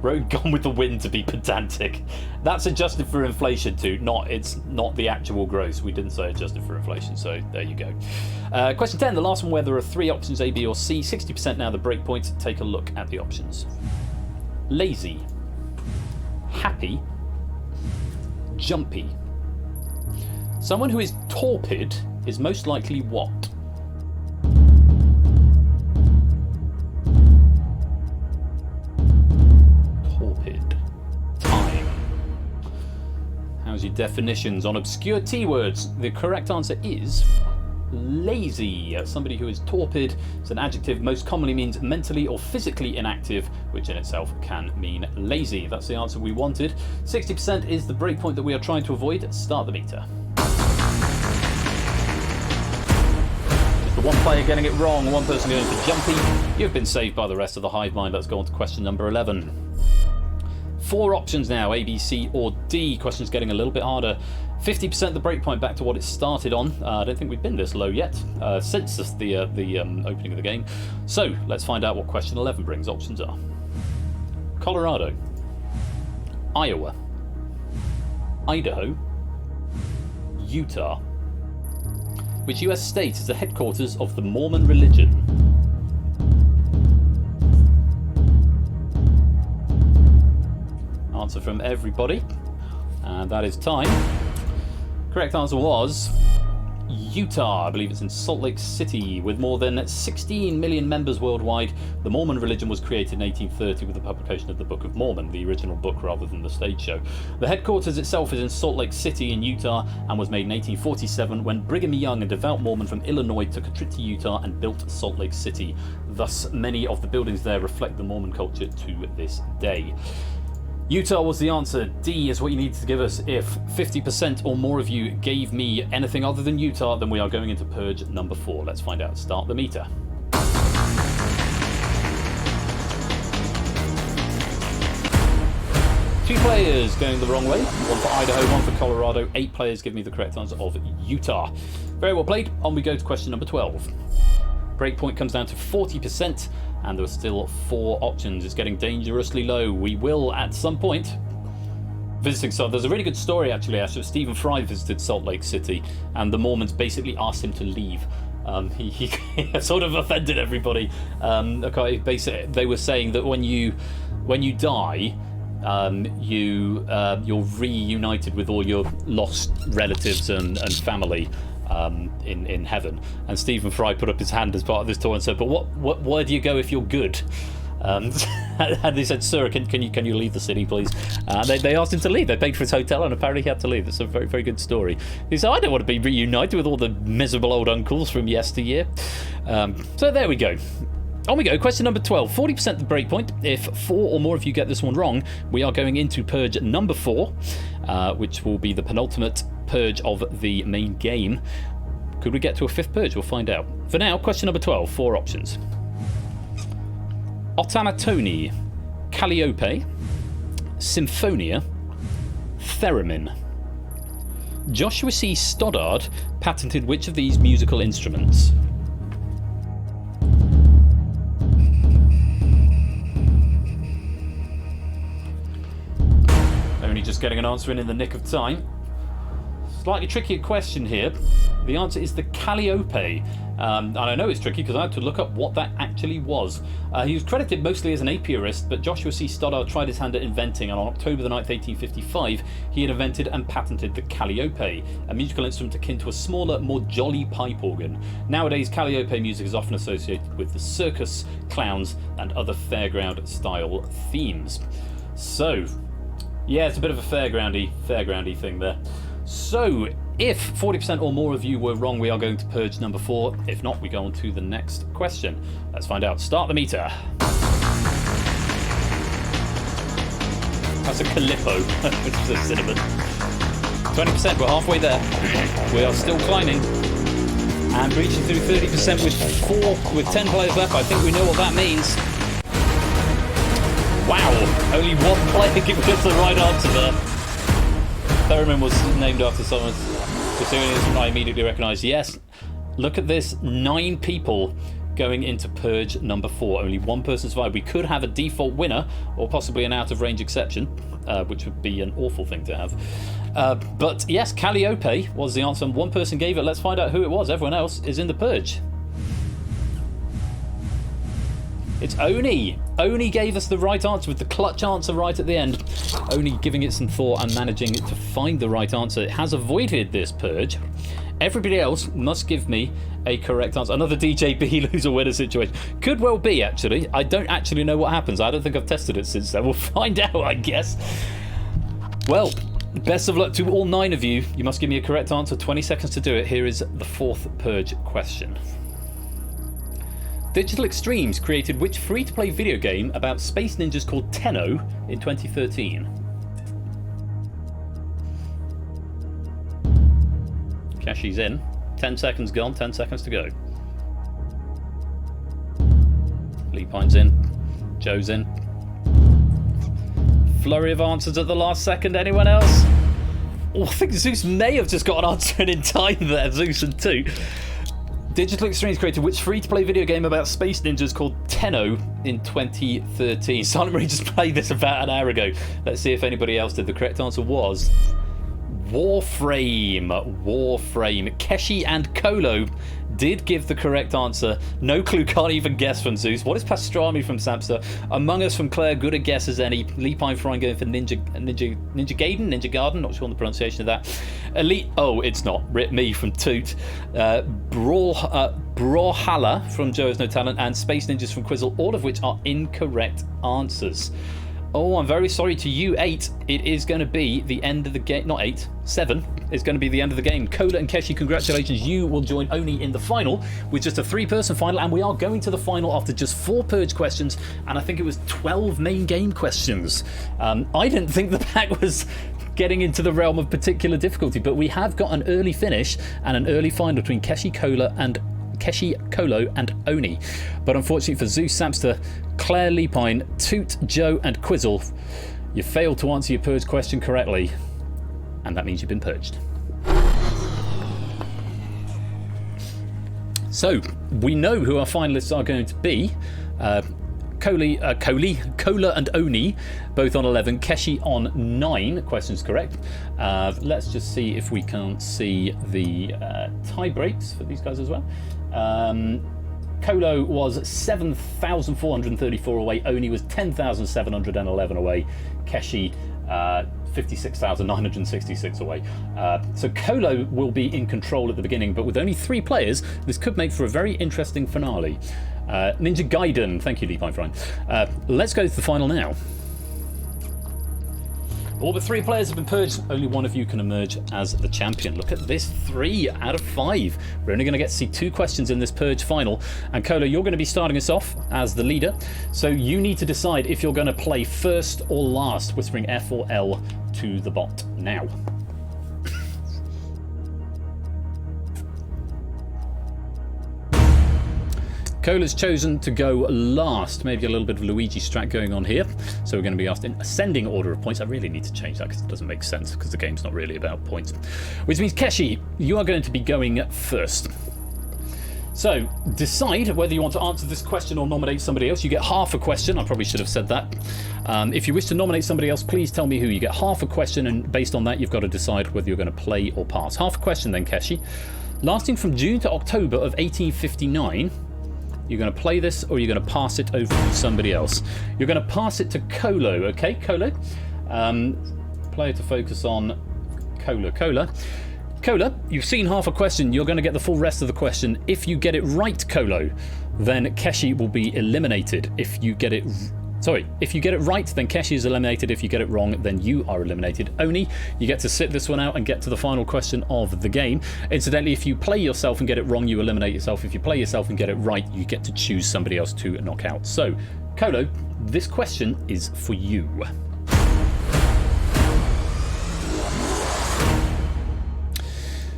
Road Gone with the Wind, to be pedantic. That's adjusted for inflation too. It's not the actual gross. We didn't say adjusted for inflation, so there you go. Question 10, the last one, where there are 3 options, A, B or C. 60% now the breakpoint. Take a look at the options. Lazy, happy, jumpy. Someone who is torpid is most likely what? Torpid. Time. How's your definitions on obscure T-words? The correct answer is lazy. Somebody who is torpid is an adjective, most commonly means mentally or physically inactive, which in itself can mean lazy. That's the answer we wanted. 60% is the breakpoint that we are trying to avoid. Start the meter. One player getting it wrong, one person going for jumpy. You've been saved by the rest of the hive mind. Let's go on to question number 11. 4 options now, A, B, C or D. Question's getting a little bit harder. 50% the breakpoint, back to what it started on. I don't think we've been this low yet since the opening of the game. So let's find out what question 11 brings. Options are Colorado, Iowa, Idaho, Utah. Which US state is the headquarters of the Mormon religion? Answer from everybody. And that is time. Correct answer was Utah. I believe it's in Salt Lake City. With more than 16 million members worldwide, the Mormon religion was created in 1830 with the publication of the Book of Mormon, the original book rather than the stage show. The headquarters itself is in Salt Lake City in Utah and was made in 1847 when Brigham Young, a devout Mormon from Illinois, took a trip to Utah and built Salt Lake City. Thus, many of the buildings there reflect the Mormon culture to this day. Utah was the answer. D is what you need to give us. If 50% or more of you gave me anything other than Utah, then we are going into Purge number 4. Let's find out. Start the meter. Two players going the wrong way. One for Idaho, one for Colorado. 8 players give me the correct answer of Utah. Very well played. On we go to question number 12. Breakpoint comes down to 40%. And there are still 4 options. It's getting dangerously low. We will, at some point, visiting Salt. There's a really good story, actually. Stephen Fry visited Salt Lake City, and the Mormons basically asked him to leave. He sort of offended everybody. Basically, they were saying that when you die, you're reunited with all your lost relatives and family. In heaven, and Stephen Fry put up his hand as part of this tour and said, "But where do you go if you're good?" And they said, "Sir, can you leave the city, please?" They asked him to leave. They paid for his hotel, and apparently he had to leave. It's a very, very good story. He said, "I don't want to be reunited with all the miserable old uncles from yesteryear." So there we go. On we go. Question number 12. 40% the breakpoint. If 4 or more of you get this one wrong, we are going into Purge number 4, which will be the penultimate Purge of the main game. Could we get to a 5th Purge? We'll find out. For now, question number 12. 4 options. Automatoni, Calliope, Symphonia, Theremin. Joshua C. Stoddard patented which of these musical instruments? Only just getting an answer in the nick of time. Slightly trickier question here. The answer is the Calliope. And I know it's tricky because I had to look up what that actually was. He was credited mostly as an apiarist, but Joshua C. Stoddard tried his hand at inventing, and on October the 9th, 1855, he had invented and patented the Calliope, a musical instrument akin to a smaller, more jolly pipe organ. Nowadays, Calliope music is often associated with the circus, clowns, and other fairground-style themes. So, yeah, it's a bit of a fairgroundy thing there. So, if 40% or more of you were wrong, we are going to purge number 4. If not, we go on to the next question. Let's find out. Start the meter. That's a Calippo, which is a cinnamon. 20%, we're halfway there. We are still climbing. And breaching through 30% with 10 players left. I think we know what that means. Wow, only one player gives us the right answer there. Theremin was named after someone. I immediately recognised. Yes, look at this. 9 people going into Purge number 4. Only one person survived. We could have a default winner or possibly an out of range exception, which would be an awful thing to have. But yes, Calliope was the answer and one person gave it. Let's find out who it was. Everyone else is in the Purge. It's Oni. Oni gave us the right answer with the clutch answer right at the end. Oni giving it some thought and managing to find the right answer. It has avoided this purge. Everybody else must give me a correct answer. Another DJB loser winner situation. Could well be, actually. I don't actually know what happens. I don't think I've tested it since then. We'll find out, I guess. Well, best of luck to all 9 of you. You must give me a correct answer. 20 seconds to do it. Here is the 4th purge question. Digital Extremes created which free-to-play video game about space ninjas called Tenno in 2013? Kashi's in. 10 seconds gone, 10 seconds to go. Lee Pine's in. Joe's in. Flurry of answers at the last second. Anyone else? Oh, I think Zeus may have just got an answer in time there. Zeus and 2. Digital Extremes created which free-to-play video game about space ninjas called Tenno in 2013? Silent Marie just played this about an hour ago. Let's see if anybody else did. The correct answer was Warframe. Warframe. Keshi and Kolo did give the correct answer. No clue, can't even guess from Zeus. What is pastrami from Samster? Among Us from Claire, good a guess as any. Lee Pine Frying going for Ninja Garden, not sure on the pronunciation of that. Elite, oh, it's not. Rip Me from Toot. Brawlhalla from Joe Has No Talent, and Space Ninjas from Quizzle, all of which are incorrect answers. Oh, I'm very sorry to you, 8. It is going to be the end of the game. Not 8, 7 is going to be the end of the game. Kola and Keshi, congratulations. You will join Oni in the final with just a 3-person final, and we are going to the final after just 4 purge questions, and I think it was 12 main game questions. I didn't think the pack was getting into the realm of particular difficulty, but we have got an early finish and an early final between Keshi, Kolo and Oni. But unfortunately for Zeus, Samster, Claire, Lepine, Toot, Joe and Quizzle, you failed to answer your purge question correctly, and that means you've been purged. So, we know who our finalists are going to be. Kola and Oni, both on 11. Keshi on 9. Questions correct. Let's just see if we can't see the tie breaks for these guys as well. Kolo was 7,434 away. Oni was 10,711 away. Keshi 56,966 away. So Kolo will be in control at the beginning, but with only 3 players, this could make for a very interesting finale. Ninja Gaiden, thank you, Lee Pine Frying. Let's go to the final now. All but 3 players have been purged. Only one of you can emerge as the champion. Look at this, 3 out of 5. We're only going to get to see 2 questions in this purge final. And Kolo, you're going to be starting us off as the leader. So you need to decide if you're going to play first or last, whispering F or L to the bot now. Cola's chosen to go last. Maybe a little bit of Luigi strat going on here. So we're going to be asked in ascending order of points. I really need to change that because it doesn't make sense because the game's not really about points. Which means, Keshi, you are going to be going first. So, decide whether you want to answer this question or nominate somebody else. You get half a question. I probably should have said that. If you wish to nominate somebody else, please tell me who. You get half a question, and based on that, you've got to decide whether you're going to play or pass. Half a question then, Keshi. Lasting from June to October of 1859, you're going to play this or you're going to pass it over to somebody else. You're going to pass it to Colo, okay? Colo. Player to focus on Cola. Cola, you've seen half a question. You're going to get the full rest of the question. If you get it right, Colo, then Keshi will be eliminated. If you get it right, then Keshi is eliminated. If you get it wrong, then you are eliminated. Oni, you get to sit this one out and get to the final question of the game. Incidentally, if you play yourself and get it wrong, you eliminate yourself. If you play yourself and get it right, you get to choose somebody else to knock out. So, Colo, this question is for you.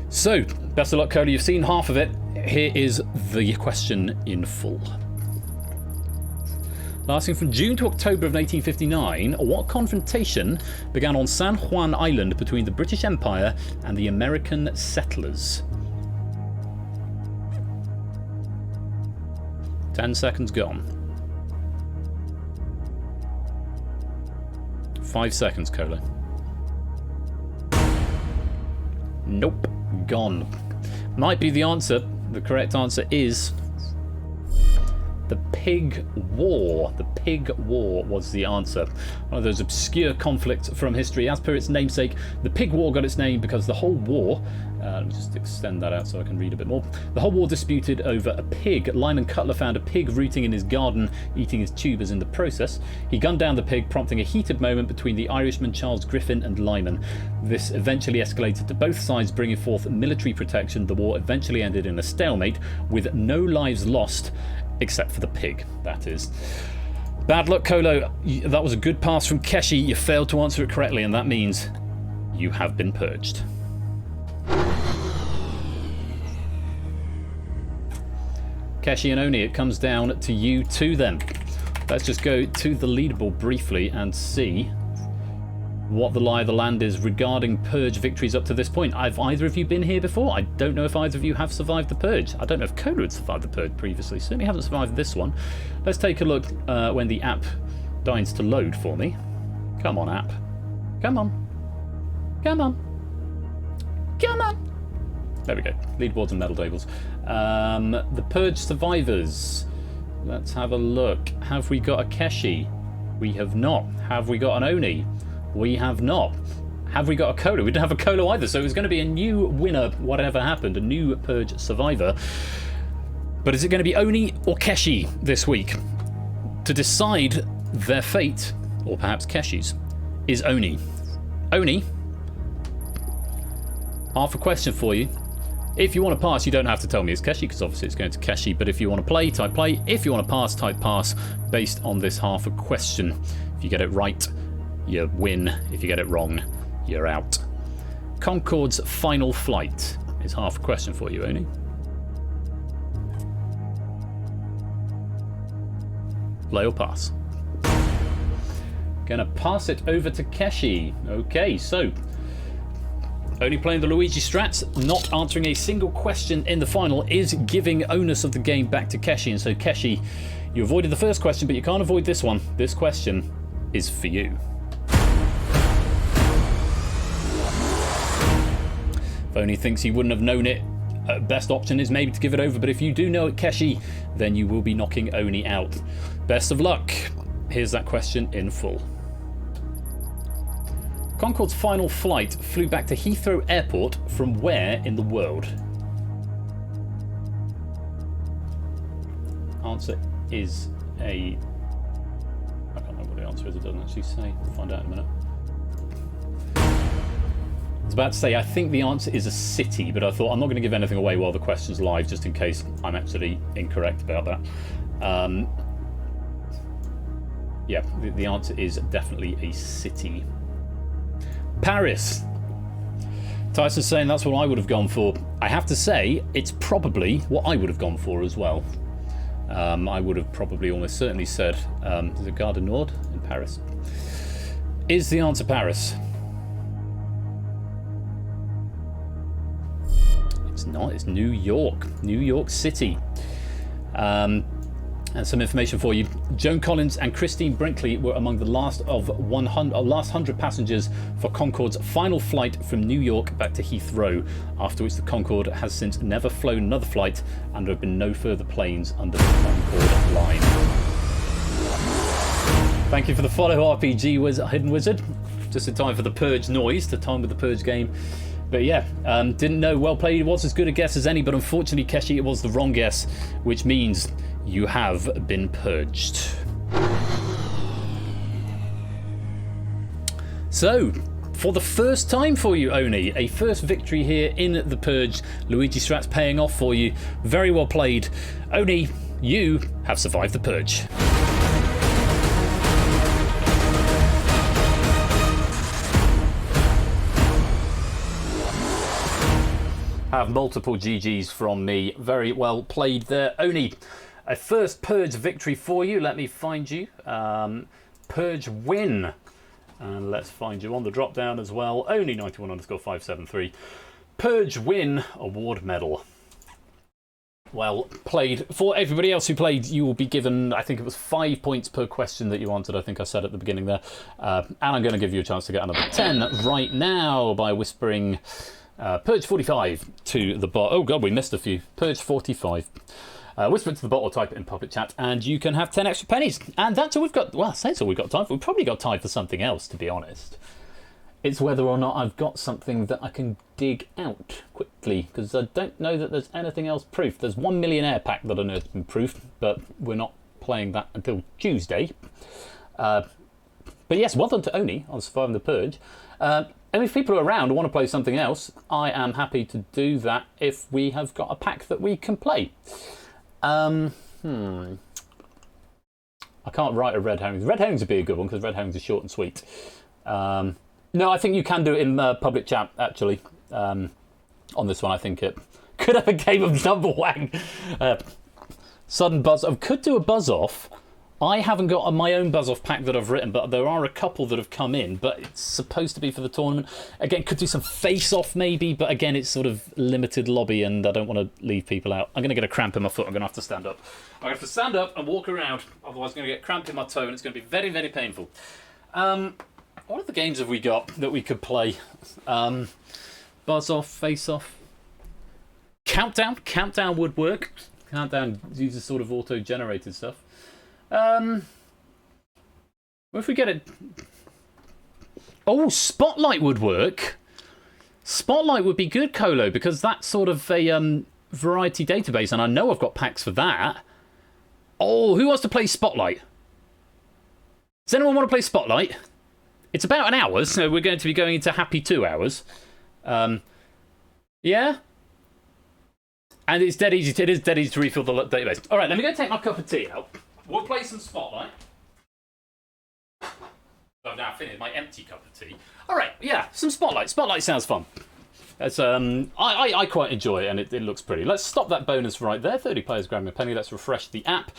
So, best of luck, Cody. You've seen half of it. Here is the question in full. Lasting from June to October of 1859, what confrontation began on San Juan Island between the British Empire and the American settlers? 10 seconds gone. 5 seconds, Cola. Nope. Gone. Might be the answer. The correct answer is the Pig War. The Pig War was the answer. One of those obscure conflicts from history. As per its namesake, the Pig War got its name because the whole war... let me just extend that out so I can read a bit more. The whole war disputed over a pig. Lyman Cutler found a pig rooting in his garden, eating his tubers in the process. He gunned down the pig, prompting a heated moment between the Irishman Charles Griffin and Lyman. This eventually escalated to both sides bringing forth military protection. The war eventually ended in a stalemate with no lives lost, except for the pig, that is. Bad luck, Colo. That was a good pass from Keshi. You failed to answer it correctly, and that means you have been purged. Keshi and Oni, it comes down to you two then. Let's just go to the leaderboard briefly and see what the lie of the land is regarding Purge victories up to this point. Have either of you been here before? I don't know if either of you have survived the Purge. I don't know if Cola had survived the Purge previously. Certainly haven't survived this one. Let's take a look when the app deigns to load for me. Come on, app. Come on. Come on. Come on. There we go. Leaderboards and medal tables. The Purge survivors. Let's have a look. Have we got a Keshi? We have not. Have we got an Oni? We have not. Have we got a Cola? We don't have a Cola either, so it's going to be a new winner, whatever happened, a new Purge survivor. But is it going to be Oni or Keshi this week? To decide their fate, or perhaps Keshi's, is Oni. Oni, half a question for you. If you want to pass, you don't have to tell me it's Keshi, because obviously it's going to Keshi, but if you want to play, type play. If you want to pass, type pass, based on this half a question. If you get it right, you win. If you get it wrong, you're out. Concorde's final flight is half a question for you, Oni. Play or pass? Gonna pass it over to Keshi. Okay, so only playing the Luigi strats, not answering a single question in the final is giving onus of the game back to Keshi. And so Keshi, you avoided the first question, but you can't avoid this one. This question is for you. If Oni thinks he wouldn't have known it, best option is maybe to give it over. But if you do know it, Keshi, then you will be knocking Oni out. Best of luck. Here's that question in full. Concorde's final flight flew back to Heathrow Airport from where in the world? Answer is a... I can't remember what the answer is, it doesn't actually say. We'll find out in a minute. I was about to say, I think the answer is a city, but I thought I'm not going to give anything away while the question's live, just in case I'm actually incorrect about that. Yeah, the answer is definitely a city. Paris. Tyson's saying that's what I would have gone for. I have to say, it's probably what I would have gone for as well. I would have probably almost certainly said, is it Gare du Nord in Paris? Is the answer Paris? It's not, it's New York. New York City. And some information for you. Joan Collins and Christine Brinkley were among the last 100 passengers for Concorde's final flight from New York back to Heathrow, after which the Concorde has since never flown another flight, and there have been no further planes under the Concorde line. Thank you for the follow, RPG Hidden Wizard. Just in time for the Purge noise, the time with the Purge game. But yeah, didn't know. Well played. It was as good a guess as any, but unfortunately, Keshi, it was the wrong guess, which means you have been purged. So, for the first time for you, Oni, a first victory here in the Purge. Luigi Strat's paying off for you. Very well played. Oni, you have survived the Purge. Have multiple GGs from me. Very well played there. Oni, a first Purge victory for you. Let me find you. Purge win. And let's find you on the drop down as well. Oni 91_573. Purge win award medal. Well played. For everybody else who played, you will be given, I think it was 5 points per question that you answered. I think I said at the beginning there. And I'm going to give you a chance to get another 10 right now by whispering Purge 45 to the bot. Oh god, we missed a few. Purge 45. Whisper it to the bot or type it in public chat, and you can have 10 extra pennies. And that's all we've got. Well, that's all we've got time for. We've probably got time for something else, to be honest. It's whether or not I've got something that I can dig out quickly, because I don't know that there's anything else proof. There's 1 millionaire pack that I know has been proofed, but we're not playing that until Tuesday. But yes, well done to Oni on surviving the Purge. And if people are around and want to play something else, I am happy to do that if we have got a pack that we can play. I can't write a Red Herrings. Red Herrings would be a good one because Red Herrings are short and sweet. No, I think you can do it in public chat, actually. On this one, I think it could have a game of number wang. Sudden buzz. I could do a buzz off. I haven't got my own buzz off pack that I've written, but there are a couple that have come in, but it's supposed to be for the tournament. Again, could do some face off maybe, but again, it's sort of limited lobby and I don't want to leave people out. I'm going to get a cramp in my foot. I'm going to have to stand up. I'm going to have to stand up and walk around, otherwise I'm going to get cramp in my toe and it's going to be very, very painful. What other games have we got that we could play? Buzz off, face off. Countdown would work. Countdown uses sort of auto-generated stuff. What if we get it? Oh, Spotlight would work. Spotlight would be good, Colo, because that's sort of a variety database, and I know I've got packs for that. Oh, who wants to play Spotlight? Does anyone want to play Spotlight? It's about an hour, so we're going to be going into happy 2 hours. Yeah? And it's dead easy. It is dead easy to refill the database. All right, let me go take my cup of tea out. We'll play some Spotlight. I've now finished my empty cup of tea. All right, yeah, some Spotlight. Spotlight sounds fun. It's, I quite enjoy it, and it looks pretty. Let's stop that bonus right there. 30 players grabbing a penny. Let's refresh the app.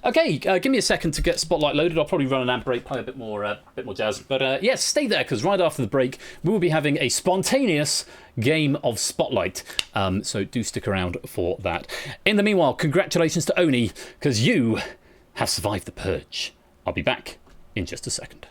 Okay, give me a second to get Spotlight loaded. I'll probably run an ad break, play a bit more jazz. But yes, stay there, because right after the break, we will be having a spontaneous game of Spotlight. So do stick around for that. In the meanwhile, congratulations to Oni, because you have survived the Purge. I'll be back in just a second.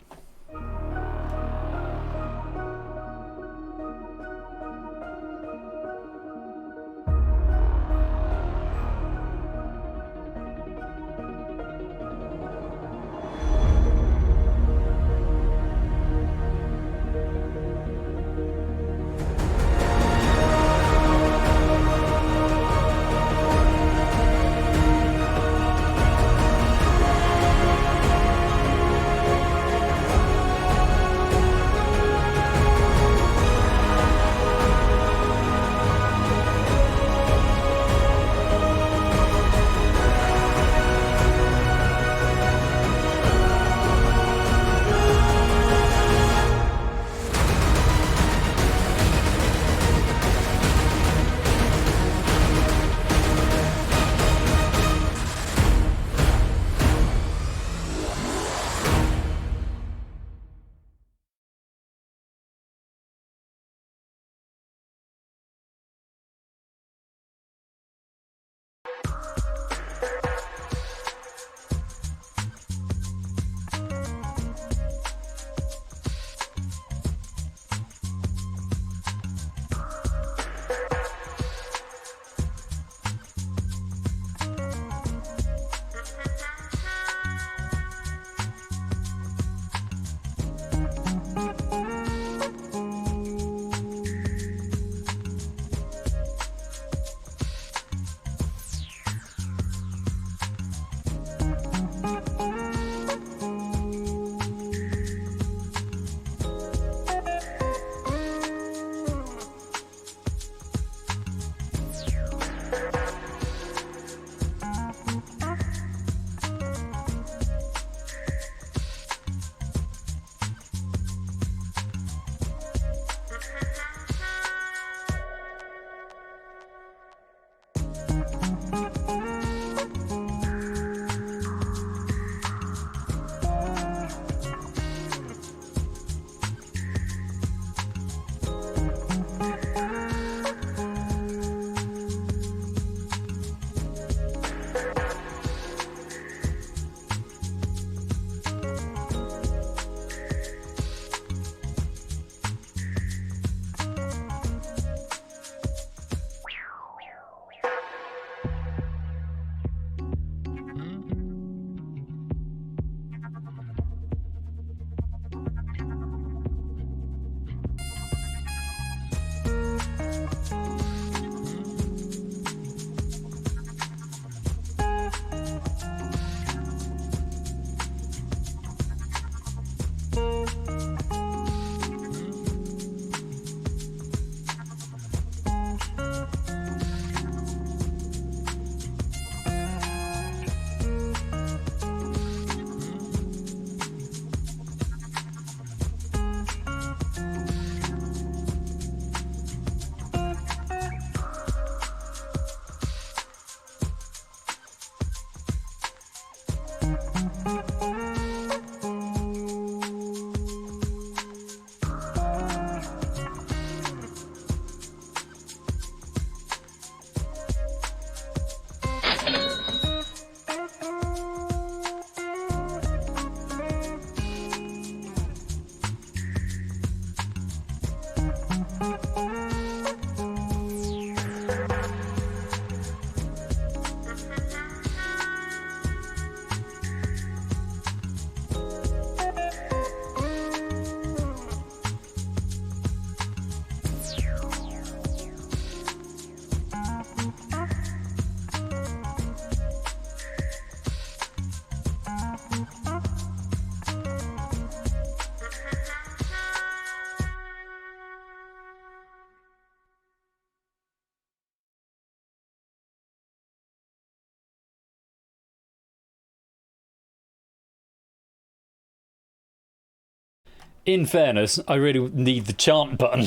in fairness, I really need the chant button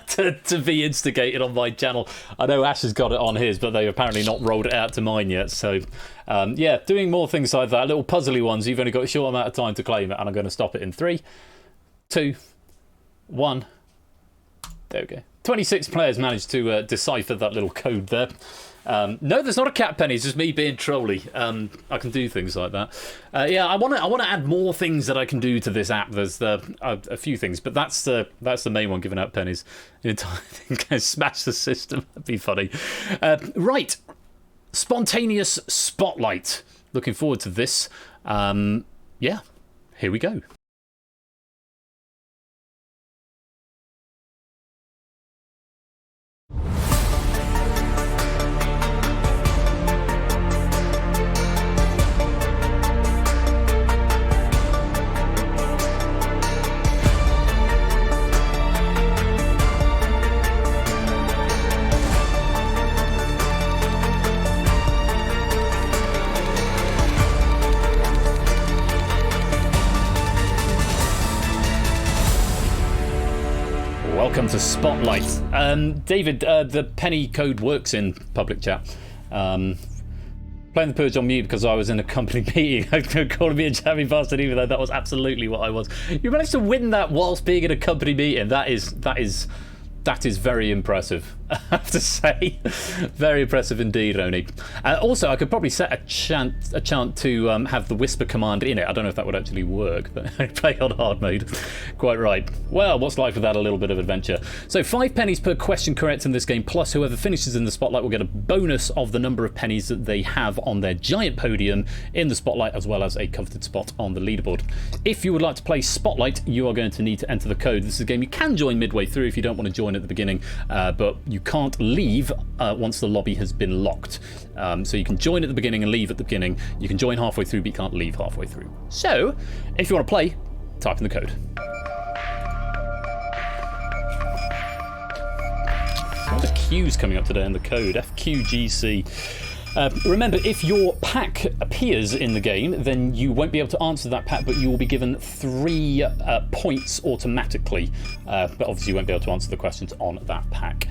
to be instigated on my channel. I know Ash has got it on his, but they've apparently not rolled it out to mine yet. So, yeah, doing more things like that, little puzzly ones. You've only got a short amount of time to claim it, and I'm going to stop it in 3, 2, 1. There we go. 26 players managed to decipher that little code there. No, there's not a cat penny. It's just me being trolly. I can do things like that. Yeah, I want to add more things that I can do to this app. There's a few things, but that's the main one. Giving out pennies, the entire thing can smash the system. That'd be funny. Right, spontaneous spotlight. Looking forward to this. Yeah, here we go. Welcome to Spotlight. David, the penny code works in public chat. Playing the Purge on mute because I was in a company meeting. Calling me a jammy bastard, even though that was absolutely what I was. You managed to win that whilst being in a company meeting. That is very impressive, I have to say. Very impressive indeed, Roni. Also, I could probably set a chant to have the whisper command in it. I don't know if that would actually work, but I play on hard mode. Quite right. Well, what's life without a little bit of adventure? So 5 pennies per question correct in this game, plus whoever finishes in the spotlight will get a bonus of the number of pennies that they have on their giant podium in the spotlight, as well as a coveted spot on the leaderboard. If you would like to play Spotlight, you are going to need to enter the code. This is a game you can join midway through if you don't want to join at the beginning, but you can't leave once the lobby has been locked. So you can join at the beginning and leave at the beginning. You can join halfway through, but you can't leave halfway through. So, if you want to play, type in the code. A lot of Q's coming up today in the code. FQGC. Remember, if your pack appears in the game, then you won't be able to answer that pack, but you will be given 3 points automatically. But obviously you won't be able to answer the questions on that pack.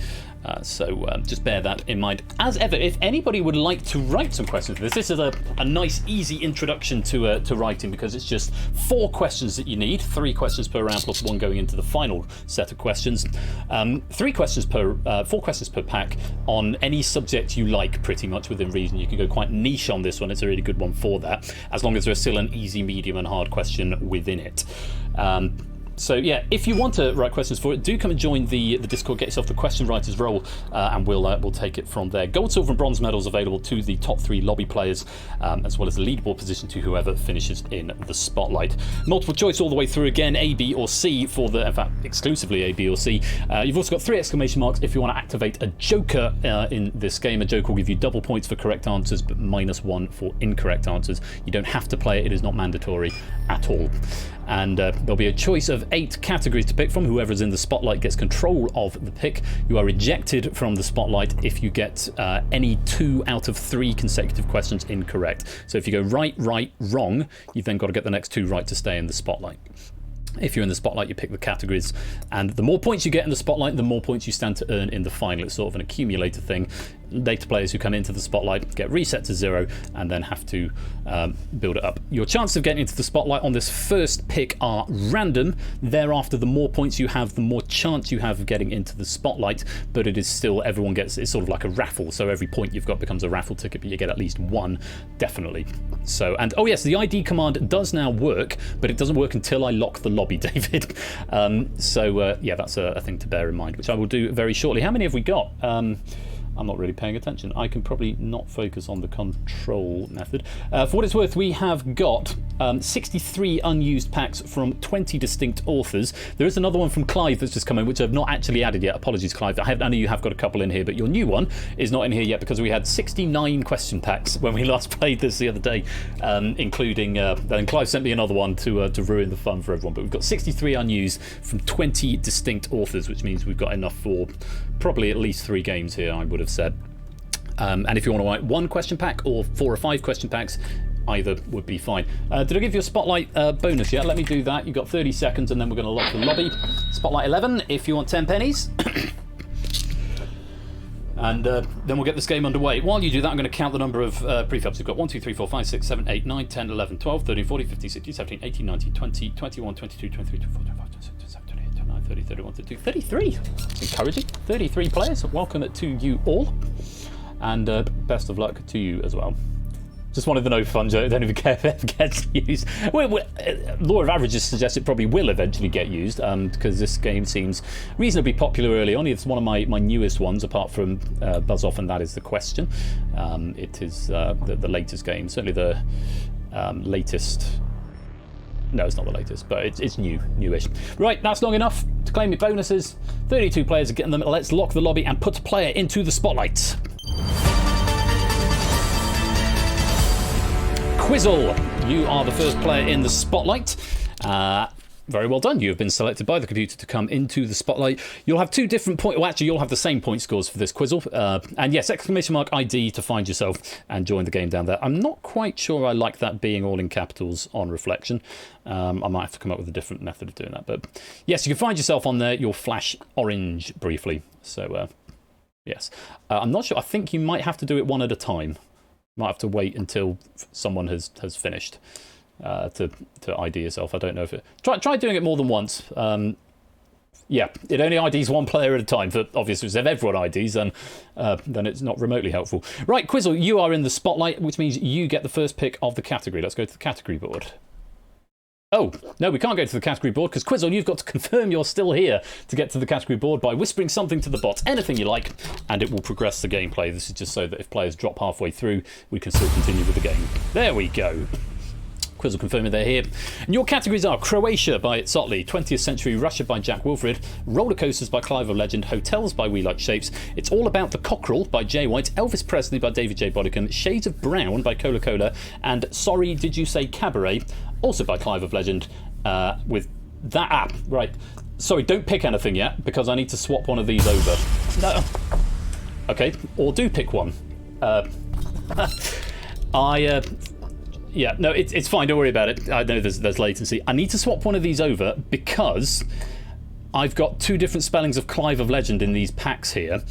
So just bear that in mind. As ever, if anybody would like to write some questions for this is a nice, easy introduction to writing, because it's just 4 questions that you need. 3 questions per round, plus 1 going into the final set of questions. 4 questions per pack on any subject you like, pretty much within reason. You can go quite niche on this one. It's a really good one for that, as long as there's still an easy, medium, and hard question within it. So yeah, if you want to write questions for it, do come and join the Discord, get yourself the question writers role, and we'll take it from there. Gold, silver and bronze medals available to the top 3 lobby players, as well as the leaderboard position to whoever finishes in the spotlight. Multiple choice all the way through again, A, B or C for the, in fact, exclusively A, B or C. You've also got 3 exclamation marks if you want to activate a joker in this game. A joker will give you double points for correct answers, but -1 for incorrect answers. You don't have to play it, it is not mandatory at all. And there'll be a choice of 8 categories to pick from. Whoever's in the spotlight gets control of the pick. You are ejected from the spotlight if you get any 2 out of 3 consecutive questions incorrect. So if you go right, wrong, you've then got to get the next 2 right to stay in the spotlight. If you're in the spotlight, you pick the categories, and the more points you get in the spotlight, the more points you stand to earn in the final. It's sort of an accumulator thing. Later players who come into the spotlight get reset to 0 and then have to build it up. Your chances of getting into the spotlight on this first pick are random. Thereafter, the more points you have, the more chance you have of getting into the spotlight, but it is still, everyone gets, it's sort of like a raffle, so every point you've got becomes a raffle ticket, but you get at least 1, definitely. So, and oh yes, the ID command does now work, but it doesn't work until I lock the lobby, David. Yeah, that's a thing to bear in mind, which I will do very shortly. How many have we got? I'm not really paying attention. I can probably not focus on the control method. For what it's worth, we have got 63 unused packs from 20 distinct authors. There is another one from Clive that's just come in, which I've not actually added yet. Apologies, Clive. I know you have got a couple in here, but your new one is not in here yet because we had 69 question packs when we last played this the other day, including, then Clive sent me another one to ruin the fun for everyone. But we've got 63 unused from 20 distinct authors, which means we've got enough for probably at least 3 games here, I would have said. And if you want to write 1 question pack or 4 or 5 question packs, either would be fine. Did I give you a spotlight bonus yet? Let me do that. You've got 30 seconds and then we're going to lock the lobby. Spotlight 11 if you want 10 pennies. And then we'll get this game underway. While you do that, I'm going to count the number of prefabs. We've got 1, 2, 3, 4, 5, 6, 7, 8, 9, 10, 11, 12, 13, 14, 15, 16, 17, 18, 19, 20, 21, 22, 23, 24, 25, 26, 27, 28, 29, 30, 31, 32, 33. Encouraging. 33 players. Welcome to you all. And best of luck to you as well. Just wanted the no fun joke. Don't even care if it ever gets used. Law of averages suggests it probably will eventually get used because this game seems reasonably popular early on. It's one of my newest ones, apart from Buzz Off, and that is the question. It is the latest game, certainly the latest. No, it's not the latest, but it's newish. Right, that's long enough to claim your bonuses. 32 players are getting them. Let's lock the lobby and put a player into the spotlight. Quizzle, you are the first player in the spotlight. Very well done. You have been selected by the computer to come into the spotlight. You'll have two different points. Well, actually, you'll have the same point scores for this Quizzle. And yes, !ID to find yourself and join the game down there. I'm not quite sure I like that being all in capitals on reflection. I might have to come up with a different method of doing that. But yes, you can find yourself on there. You'll flash orange briefly. So, yes. I'm not sure. I think you might have to do it one at a time. Might have to wait until someone has finished to ID yourself. I don't know if it... Try doing it more than once. Yeah, it only IDs one player at a time for obvious reasons. If everyone IDs, then it's not remotely helpful. Right, Quizzle, you are in the spotlight, which means you get the first pick of the category. Let's go to the category board. Oh, no, we can't go to the category board because, Quizzle, you've got to confirm you're still here to get to the category board by whispering something to the bot, anything you like, and it will progress the gameplay. This is just so that if players drop halfway through, we can still continue with the game. There we go. Quizzle confirming they're here. And your categories are Croatia by Sotley, 20th Century Russia by Jack Wilfred, Roller Coasters by Clive of Legend, Hotels by We Like Shapes, It's All About the Cockerel by Jay White, Elvis Presley by David J. Bodicum, Shades of Brown by Cola Cola, and Sorry Did You Say Cabaret, also by Clive of Legend, with that app. Right. Sorry, don't pick anything yet, because I need to swap one of these over. No. Okay, or do pick one. Yeah, no, it's fine. Don't worry about it. I know there's latency. I need to swap one of these over because I've got two different spellings of Clive of Legend in these packs here.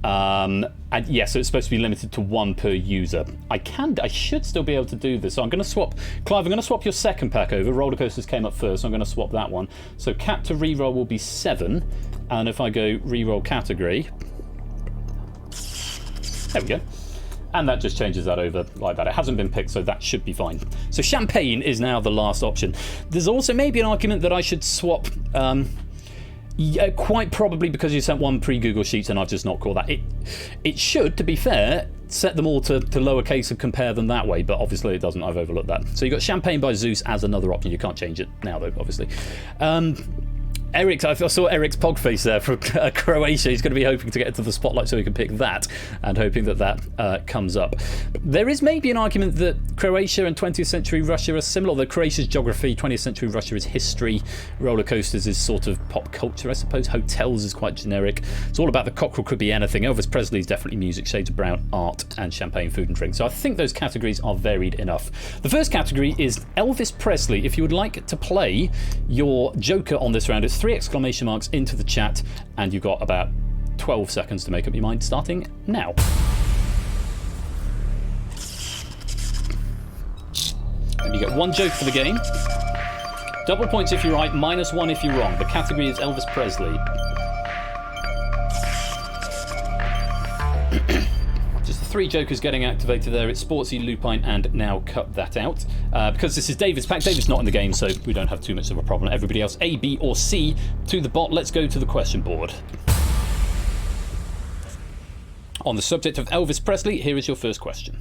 And yeah, so it's supposed to be limited to one per user. I should still be able to do this. So I'm going to swap, Clive, I'm going to swap your second pack over. Roller Coasters came up first, so I'm going to swap that one. So cap to reroll will be 7. And if I go reroll category, there we go. And that just changes that over like that. It hasn't been picked, so that should be fine. So champagne is now the last option. There's also maybe an argument that I should swap... yeah, quite probably because you sent one pre-Google Sheets and I've just not called that. It should, to be fair, set them all to lowercase and compare them that way, but obviously it doesn't. I've overlooked that. So you've got Champagne by Zeus as another option. You can't change it now, though, obviously. Eric, I saw Eric's pog face there from Croatia. He's going to be hoping to get into the spotlight so he can pick that, and hoping that comes up. There is maybe an argument that Croatia and 20th century Russia are similar, although Croatia's geography, 20th century Russia is history, Roller Coasters is sort of pop culture, I suppose. Hotels is quite generic. It's all about the cockerel, could be anything. Elvis Presley is definitely music, Shades of Brown, art, and champagne, food and drink. So I think those categories are varied enough. The first category is Elvis Presley. If you would like to play your joker on this round, it's 3 exclamation marks into the chat, and you've got about 12 seconds to make up your mind, starting now. And you get 1 joke for the game. Double points if you're right, -1 if you're wrong. The category is Elvis Presley. Just the 3 jokers getting activated there. It's Sportsy, Lupine, and now cut that out. Because this is David's pack. David's not in the game, so we don't have too much of a problem. Everybody else, A, B, or C to the bot. Let's go to the question board. On the subject of Elvis Presley, here is your first question.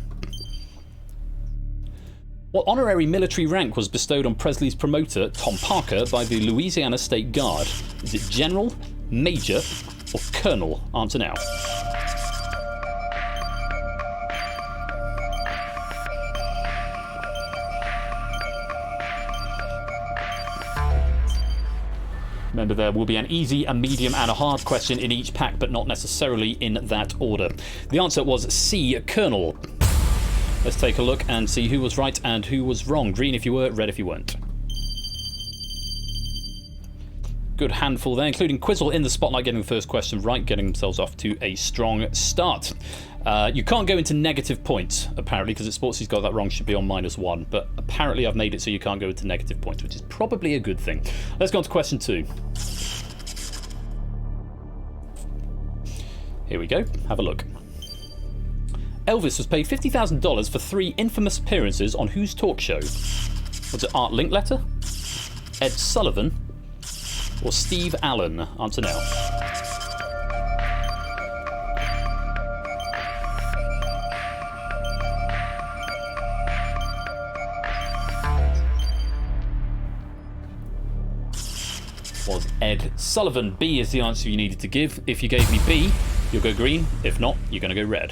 What honorary military rank was bestowed on Presley's promoter, Tom Parker, by the Louisiana State Guard? Is it General, Major, or Colonel? Answer now. Remember, there will be an easy, a medium, and a hard question in each pack, but not necessarily in that order. The answer was C, Colonel. Let's take a look and see who was right and who was wrong. Green if you were, red if you weren't. Good handful there, including Quizzle in the spotlight, getting the first question right, getting themselves off to a strong start. You can't go into negative points, apparently, because Sportsy's got that wrong, should be on -1. But apparently I've made it so you can't go into negative points, which is probably a good thing. Let's go on to question 2. Here we go. Have a look. Elvis was paid $50,000 for 3 infamous appearances on whose talk show? Was it Art Linkletter, Ed Sullivan, or Steve Allen? Answer now. Was Ed Sullivan. B is the answer you needed to give. If you gave me B, you'll go green. If not, you're going to go red.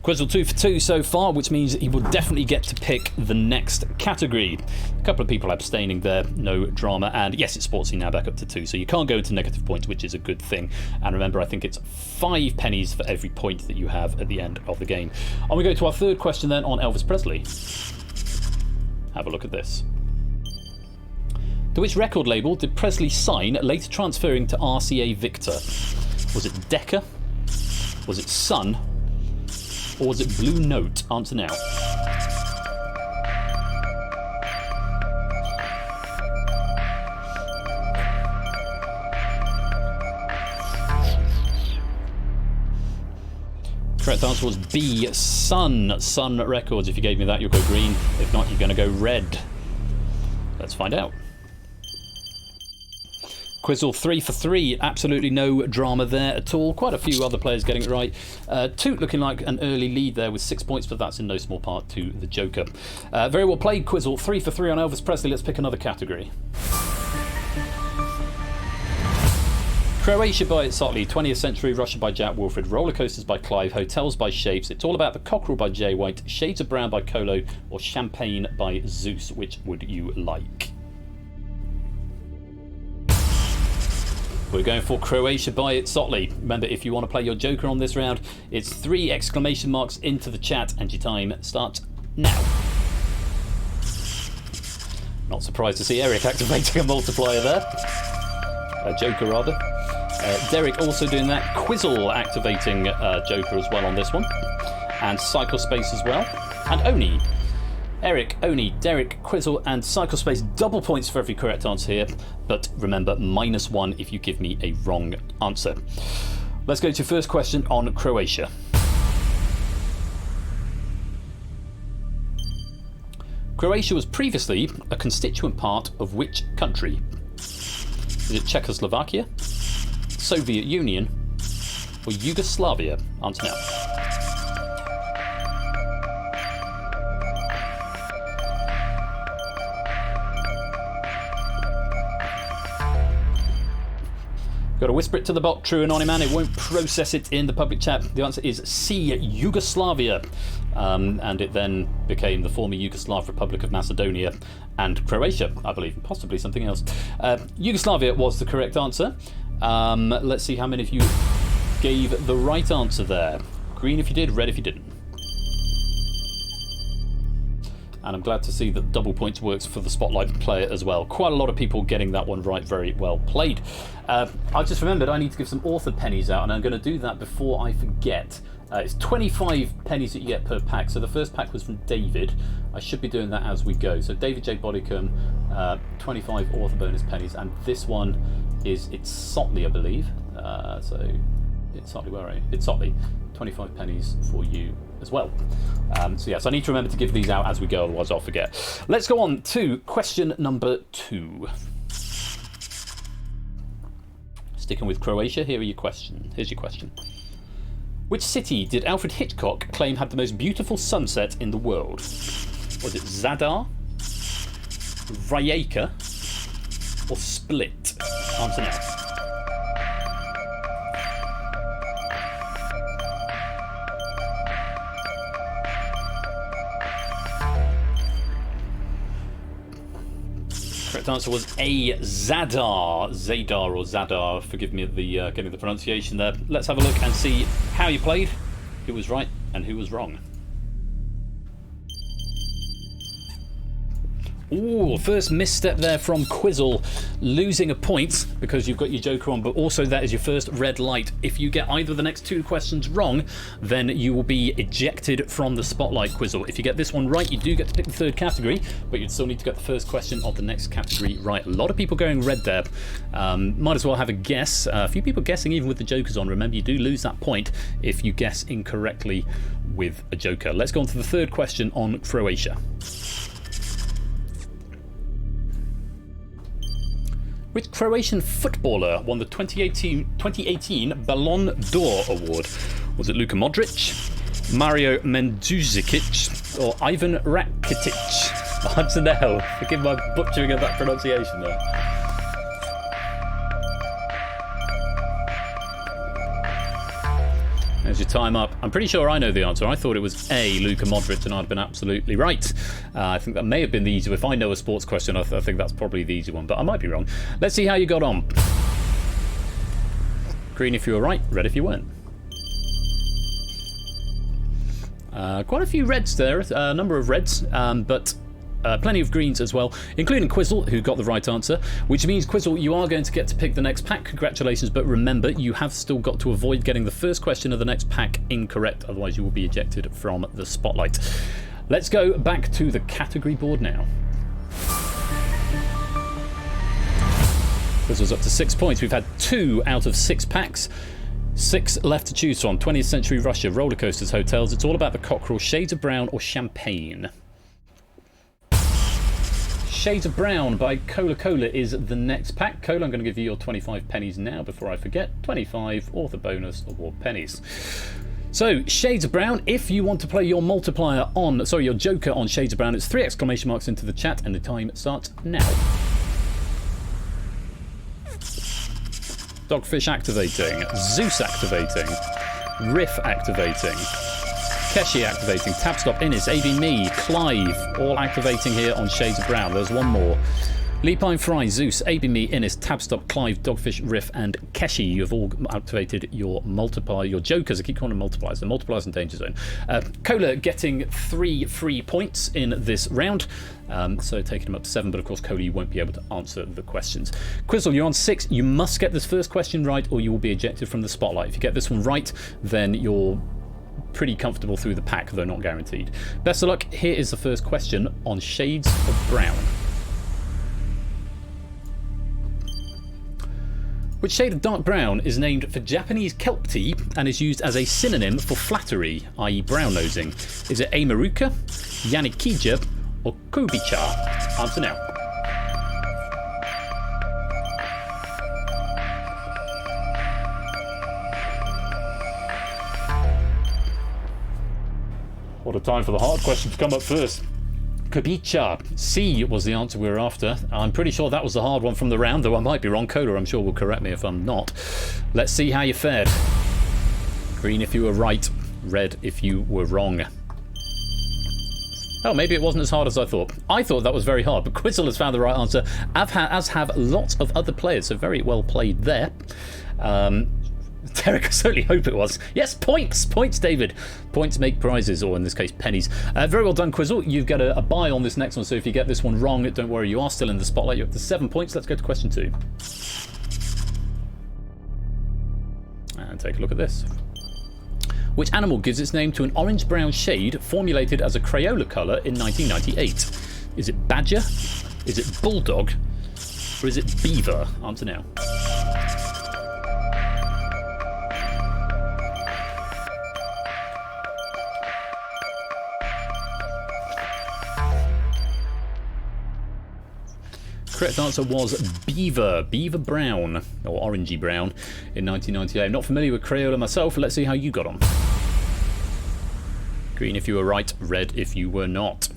Quizzle 2 for 2 so far, which means he will definitely get to pick the next category. A couple of people abstaining there, no drama. And yes, it's Sportsy now back up to 2, so you can't go into negative points, which is a good thing. And remember, I think it's 5 pennies for every point that you have at the end of the game. And we go to our third question then on Elvis Presley. Have a look at this. To which record label did Presley sign, later transferring to RCA Victor? Was it Decca? Was it Sun? Or was it Blue Note? Answer now. Correct answer was B, Sun. Sun Records. If you gave me that, you'll go green. If not, you're going to go red. Let's find out. Quizzle 3 for 3, absolutely no drama there at all. Quite a few other players getting it right. Toot looking like an early lead there with 6 points, but that's in no small part to the Joker. Very well played, Quizzle. 3 for 3 on Elvis Presley. Let's pick another category. Croatia by Sotley, 20th Century, Russia by Jack Wilfred, Roller Coasters by Clive, Hotels by Shapes, It's All About the Cockerel by Jay White, Shades of Brown by Colo, or Champagne by Zeus. Which would you like? We're going for Croatia by Sotley. Remember, if you want to play your Joker on this round, it's 3 exclamation marks into the chat, and your time starts now. Not surprised to see Eric activating a multiplier there. A Joker, rather. Derek also doing that. Quizzle activating Joker as well on this one. And Cyclespace as well. And Oni. Eric, Oni, Derek, Quizzle, and Cyclespace. Double points for every correct answer here. But remember, -1 if you give me a wrong answer. Let's go to first question on Croatia. Croatia was previously a constituent part of which country? Is it Czechoslovakia, Soviet Union, or Yugoslavia? Answer now. Got to whisper it to the bot, true and man. It won't process it in the public chat. The answer is C, Yugoslavia. And it then became the former Yugoslav Republic of Macedonia and Croatia, I believe, and possibly something else. Yugoslavia was the correct answer. Let's see how many of you gave the right answer there. Green if you did, red if you didn't. And I'm glad to see that double points works for the Spotlight player as well. Quite a lot of people getting that one right. Very well played. I just remembered I need to give some author pennies out, and I'm going to do that before I forget. It's 25 pennies that you get per pack. So the first pack was from David. I should be doing that as we go. So David J. Bodicum, 25 author bonus pennies. And this one it's Sotley, I believe. So it's Sotley, where are you? It's Sotley. 25 pennies for you as well. So yes, I need to remember to give these out as we go, otherwise I'll forget. Let's go on to question number 2. Sticking with Croatia, here's your question. Which city did Alfred Hitchcock claim had the most beautiful sunset in the world? Was it Zadar, Rijeka, or Split? Answer now. Correct answer was A, Zadar. Zadar or Zadar. Forgive me the getting the pronunciation there. Let's have a look and see how you played, who was right, and who was wrong. Ooh, first misstep there from Quizzle, losing a point because you've got your joker on, but also that is your first red light. If you get either of the next 2 questions wrong, then you will be ejected from the spotlight, Quizzle. If you get this one right, you do get to pick the 3rd category, but you'd still need to get the first question of the next category right. A lot of people going red there. Might as well have a guess. A few people guessing even with the jokers on. Remember, you do lose that point if you guess incorrectly with a joker. Let's go on to the 3rd question on Croatia. Which Croatian footballer won the 2018 Ballon d'Or award? Was it Luka Modric, Mario Mandzukic, or Ivan Rakitic? I don't know. Forgive my butchering of that pronunciation there. There's your time up. I'm pretty sure I know the answer. I thought it was A, Luka Modric, and I'd been absolutely right. I think that may have been the easy one. If I know a sports question, I think that's probably the easy one, but I might be wrong. Let's see how you got on. Green if you were right, red if you weren't. Quite a few reds there, a number of reds, but plenty of greens as well, including Quizzle, who got the right answer, which means, Quizzle, you are going to get to pick the next pack. Congratulations, but remember, you have still got to avoid getting the first question of the next pack incorrect, otherwise you will be ejected from the spotlight. Let's go back to the category board now. Quizzle's up to 6 points. We've had 2 out of 6 packs. 6 left to choose from. 20th century Russia, roller coasters, hotels. It's all about the cockerel, shades of brown or champagne. Shades of Brown by Cola Cola is the next pack. Cola, I'm going to give you your 25 pennies now before I forget. 25 author bonus award pennies. So, Shades of Brown, if you want to play your multiplier on, sorry, your joker on Shades of Brown, it's 3 exclamation marks into the chat and the time starts now. Dogfish activating, Zeus activating, Riff activating, Keshi activating, Tabstop, Innis, AB Me, Clive, all activating here on Shades of Brown. There's one more. Leapine Fry, Zeus, AB Me, Innis, Tabstop, Clive, Dogfish, Riff, and Keshi. You've all activated your multiplier, your jokers. I keep calling them multipliers. The multipliers in Danger Zone. Cola getting 3 free points in this round. So taking him up to 7, but of course, Cola, you won't be able to answer the questions. Quizzle, you're on 6. You must get this first question right or you will be ejected from the spotlight. If you get this one right, then you're pretty comfortable through the pack, though not guaranteed. Best of luck. Here is the first question on Shades of Brown. Which shade of dark brown is named for Japanese kelp tea and is used as a synonym for flattery, i.e. brown nosing? Is it A. Maruka, Yanikija, or Kobicha? Answer now. What a time for the hard question to come up first. Kobicha. C was the answer we were after. I'm pretty sure that was the hard one from the round, though I might be wrong. Cola, I'm sure, will correct me if I'm not. Let's see how you fared. Green if you were right, red if you were wrong. Oh, maybe it wasn't as hard as I thought. I thought that was very hard, but Quizzle has found the right answer, as have lots of other players, so very well played there. Derek, I certainly hope it was. Yes, points! Points, David. Points make prizes, or in this case, pennies. Very well done, Quizzle. You've got a buy on this next one, so if you get this one wrong, don't worry, you are still in the spotlight. You're up to 7 points. Let's go to question 2. And take a look at this. Which animal gives its name to an orange-brown shade formulated as a Crayola colour in 1998? Is it badger? Is it bulldog? Or is it beaver? Answer now. Correct answer was beaver, beaver brown, or orangey brown in 1998. I'm not familiar with Crayola myself, let's see how you got on. Green if you were right, red if you were not.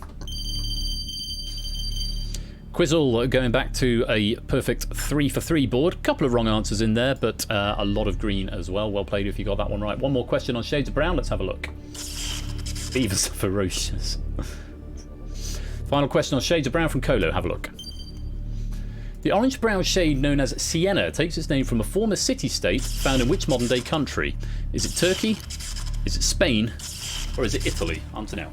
Quizzle going back to a perfect 3 for 3 board. Couple of wrong answers in there, but a lot of green as well. Well played if you got that one right. One more question on Shades of Brown, let's have a look. Beavers are ferocious. Final question on Shades of Brown from Colo, have a look. The orange-brown shade known as sienna takes its name from a former city-state found in which modern-day country? Is it Turkey? Is it Spain? Or is it Italy? Answer now.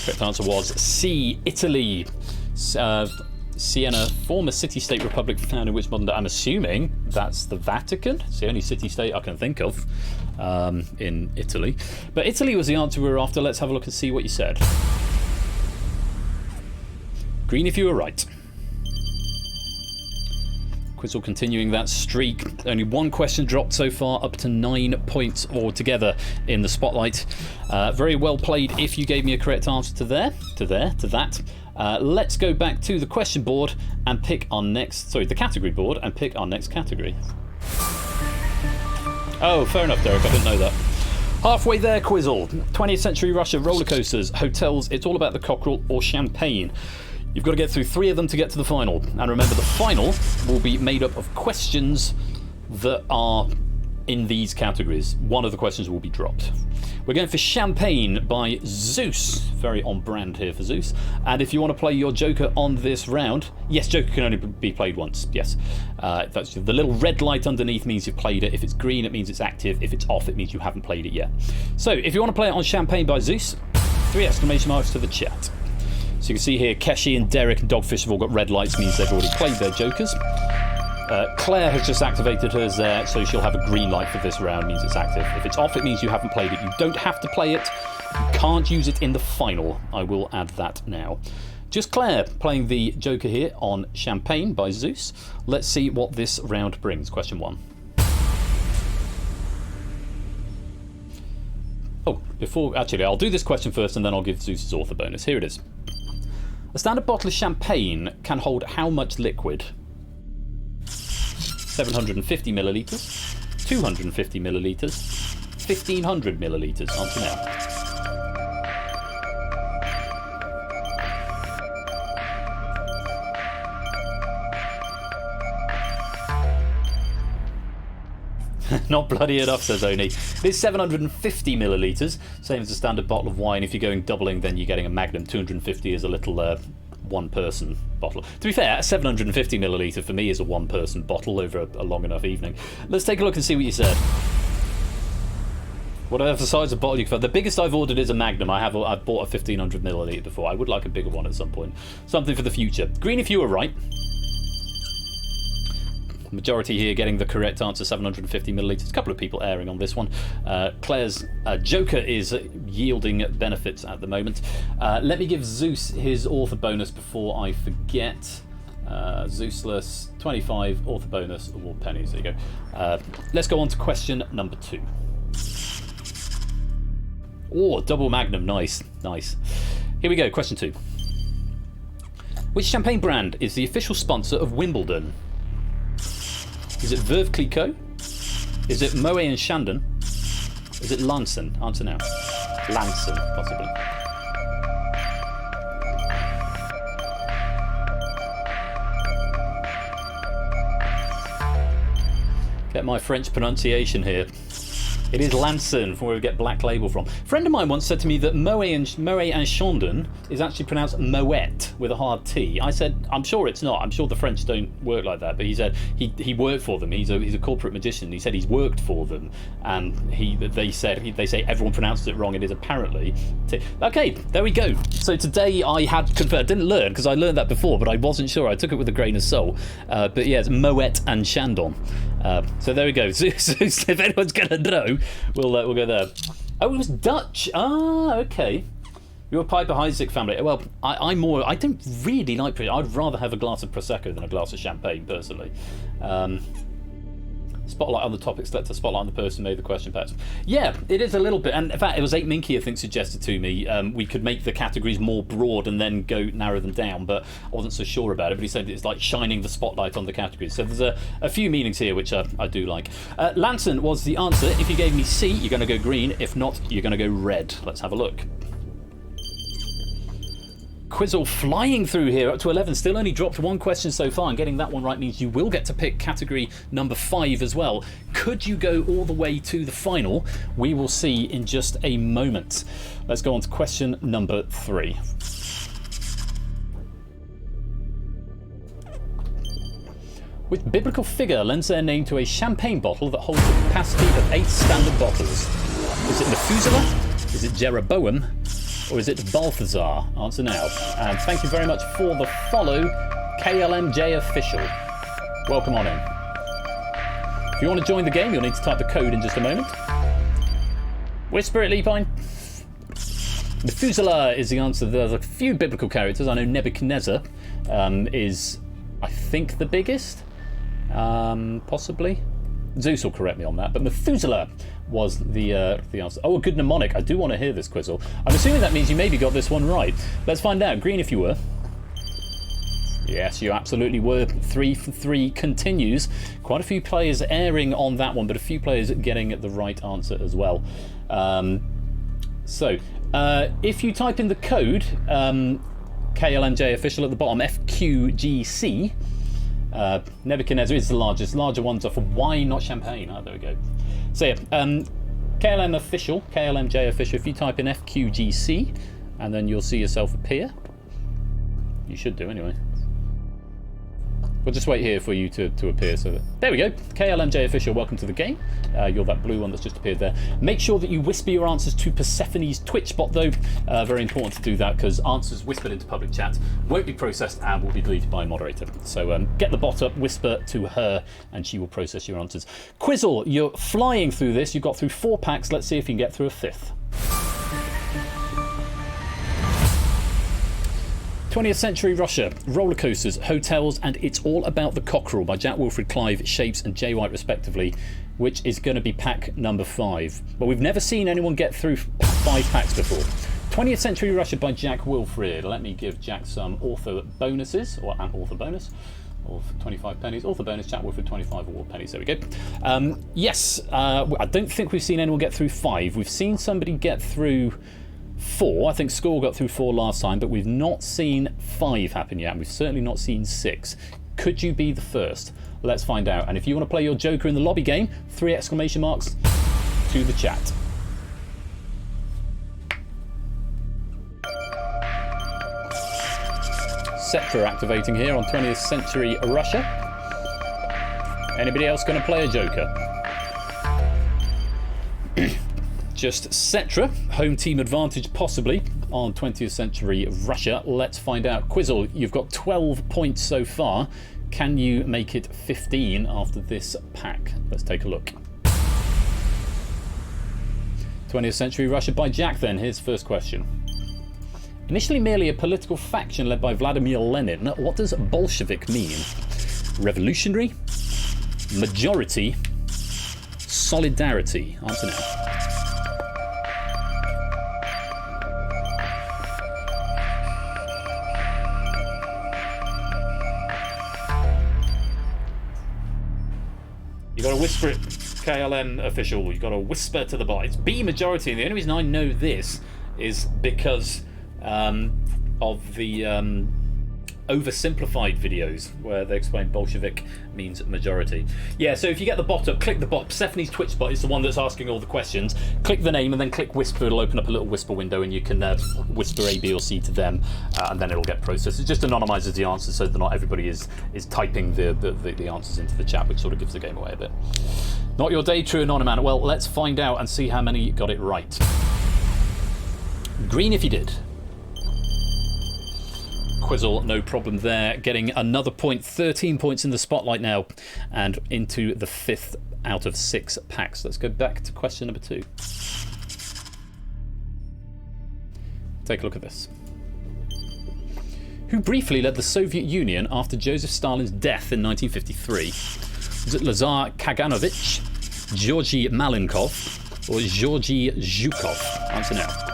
Correct answer was C, Italy. Siena, former city-state republic found in which modern day, I'm assuming that's the Vatican. It's the only city-state I can think of in Italy. But Italy was the answer we were after. Let's have a look and see what you said. Green if you were right. Quizzle continuing that streak. Only one question dropped so far, up to 9 points altogether in the spotlight. Very well played if you gave me a correct answer to that. Let's go back to the question board and pick our next, the category board and pick our next category. Oh, fair enough, Derek, I didn't know that. Halfway there, Quizzle. 20th century Russia, roller coasters, hotels, it's all about the cockerel or champagne. You've got to get through 3 of them to get to the final. And remember, the final will be made up of questions that are in these categories. One of the questions will be dropped. We're going for Champagne by Zeus. Very on brand here for Zeus. And if you want to play your Joker on this round, yes, Joker can only be played once, yes. That's the little red light underneath means you've played it. If it's green, it means it's active. If it's off, it means you haven't played it yet. So if you want to play it on Champagne by Zeus, 3 exclamation marks to the chat. So you can see here, Keshi and Derek and Dogfish have all got red lights, means they've already played their Jokers. Claire has just activated hers there, so she'll have a green light for this round, means it's active. If it's off, it means you haven't played it. You don't have to play it. You can't use it in the final. I will add that now. Just Claire playing the Joker here on Champagne by Zeus. Let's see what this round brings. Question 1. Oh, actually, I'll do this question first and then I'll give Zeus's author bonus. Here it is. A standard bottle of champagne can hold how much liquid? 750 millilitres, 250 millilitres, 1500 millilitres. Answer now. Not bloody enough, says Oni. This 750 millilitres, same as a standard bottle of wine. If you're going doubling, then you're getting a Magnum. 250 is a little one-person bottle. To be fair, 750 millilitre for me is a one-person bottle over a long enough evening. Let's take a look and see what you said. Whatever size of bottle you can find. The biggest I've ordered is a Magnum. I've bought a 1500 millilitre before. I would like a bigger one at some point. Something for the future. Green if you were right. Majority here getting the correct answer, 750 millilitres. A couple of people erring on this one. Claire's Joker is yielding benefits at the moment. Let me give Zeus his author bonus before I forget. Zeusless, 25, author bonus, award pennies. There you go. Let's go on to question number 2. Oh, double Magnum, nice, nice. Here we go, question 2. Which champagne brand is the official sponsor of Wimbledon? Is it Veuve Clicquot? Is it Moet and Chandon? Is it Lanson? Answer now. Lanson, possibly. Get my French pronunciation here. It is Lanson, from where we get Black Label from. A friend of mine once said to me that Moet and Chandon is actually pronounced Moet with a hard T. I said, I'm sure it's not. I'm sure the French don't work like that. But he said he worked for them. He's a corporate magician. He said he's worked for them, and they say everyone pronounces it wrong. It is apparently T. Okay, there we go. So today I had confirmed. Didn't learn because I learned that before, but I wasn't sure. I took it with a grain of salt. But yeah, it's Moet and Chandon. So there we go. So if anyone's gonna know, we'll go there. Oh, it was Dutch. Ah, okay. You're a Piper Heidsieck family. Well, I don't really like. I'd rather have a glass of prosecco than a glass of champagne, personally. Spotlight on the topic, select a spotlight on the person who made the question, perhaps. Yeah, it is a little bit. And in fact, it was 8 Minky, I think, suggested to me we could make the categories more broad and then go narrow them down, but I wasn't so sure about it. But he said it's like shining the spotlight on the categories. So there's a few meanings here, which I do like. Lanson was the answer. If you gave me C, you're going to go green. If not, you're going to go red. Let's have a look. Quizzle flying through here up to 11, still only dropped 1 question so far, and getting that one right means you will get to pick category number 5 as well. Could you go all the way to the final? We will see in just a moment. Let's go on to question number 3. Which biblical figure lends their name to a champagne bottle that holds the capacity of 8 standard bottles? Is it Methuselah? Is it Jeroboam? Or is it Balthazar? Answer now. And thank you very much for the follow, KLMJ Official. Welcome on in. If you want to join the game, you'll need to type the code in just a moment. Whisper it, Lepine. Methuselah is the answer. There's a few biblical characters. I know Nebuchadnezzar is, I think, the biggest. Possibly. Zeus will correct me on that, but Methuselah was the answer. Oh, a good mnemonic. I do want to hear this, Quizzle. I'm assuming that means you maybe got this one right. Let's find out. Green if you were. Yes, you absolutely were. 3 for 3 continues. Quite a few players erring on that one, but a few players getting the right answer as well. If you type in the code KLMJ Official at the bottom, FQGC, Nebuchadnezzar is the larger ones are for wine, not champagne. Oh, there we go. So yeah, KLM Official, KLMJ Official, if you type in FQGC, and then you'll see yourself appear. You should do anyway. We'll just wait here for you to appear. So there we go. KLMJ Official, welcome to the game. You're that blue one that's just appeared there. Make sure that you whisper your answers to Persephone's Twitch bot, though. Very important to do that, because answers whispered into public chat won't be processed and will be deleted by a moderator. So get the bot up, whisper to her, and she will process your answers. Quizzle, you're flying through this. You got through 4 packs. Let's see if you can get through a 5th. 20th century Russia, roller coasters, hotels, and It's All About the Cockerel by Jack Wilfred Clive, Shapes, and Jay White, respectively, which is going to be pack number 5. But we've never seen anyone get through 5 packs before. 20th Century Russia by Jack Wilfred. Let me give Jack some author bonuses, or an author bonus of 25 pennies. Author bonus, Jack Wilfred, 25 award pennies. There we go. Yes, I don't think we've seen anyone get through 5. We've seen somebody get through 4. I think Score got through 4 last time, but we've not seen 5 happen yet. We've certainly not seen 6. Could you be the first? Let's find out. And if you want to play your Joker in the lobby game, 3 exclamation marks to the chat. Scepter activating here on 20th century Russia. Anybody else going to play a Joker? Just Cetra, home team advantage possibly on 20th century Russia. Let's find out. Quizzle, you've got 12 points so far. Can you make it 15 after this pack? Let's take a look. 20th century Russia by Jack then. Here's the first question. Initially merely a political faction led by Vladimir Lenin, what does Bolshevik mean? Revolutionary? Majority? Solidarity? Answer now. You got to whisper it, KLM Official. You got to whisper to the bot. It's B majority, and the only reason I know this is because of the oversimplified videos where they explain Bolshevik means majority. Yeah, so if you get the bot up, click the bot. Persephone's Twitch bot is the one that's asking all the questions. Click the name and then click whisper. It'll open up a little whisper window and you can whisper A, B or C to them and then it'll get processed. It just anonymizes the answers so that not everybody is typing the answers into the chat, which sort of gives the game away a bit. Not your day, true anonymous. Well, let's find out and see how many got it right. Green if you did. Quizzle, no problem there. Getting another point, 13 points in the spotlight now, and into the 5th out of 6 packs. Let's go back to question number 2. Take a look at this. Who briefly led the Soviet Union after Joseph Stalin's death in 1953? Was it Lazar Kaganovich, Georgy Malenkov, or Georgy Zhukov? Answer now.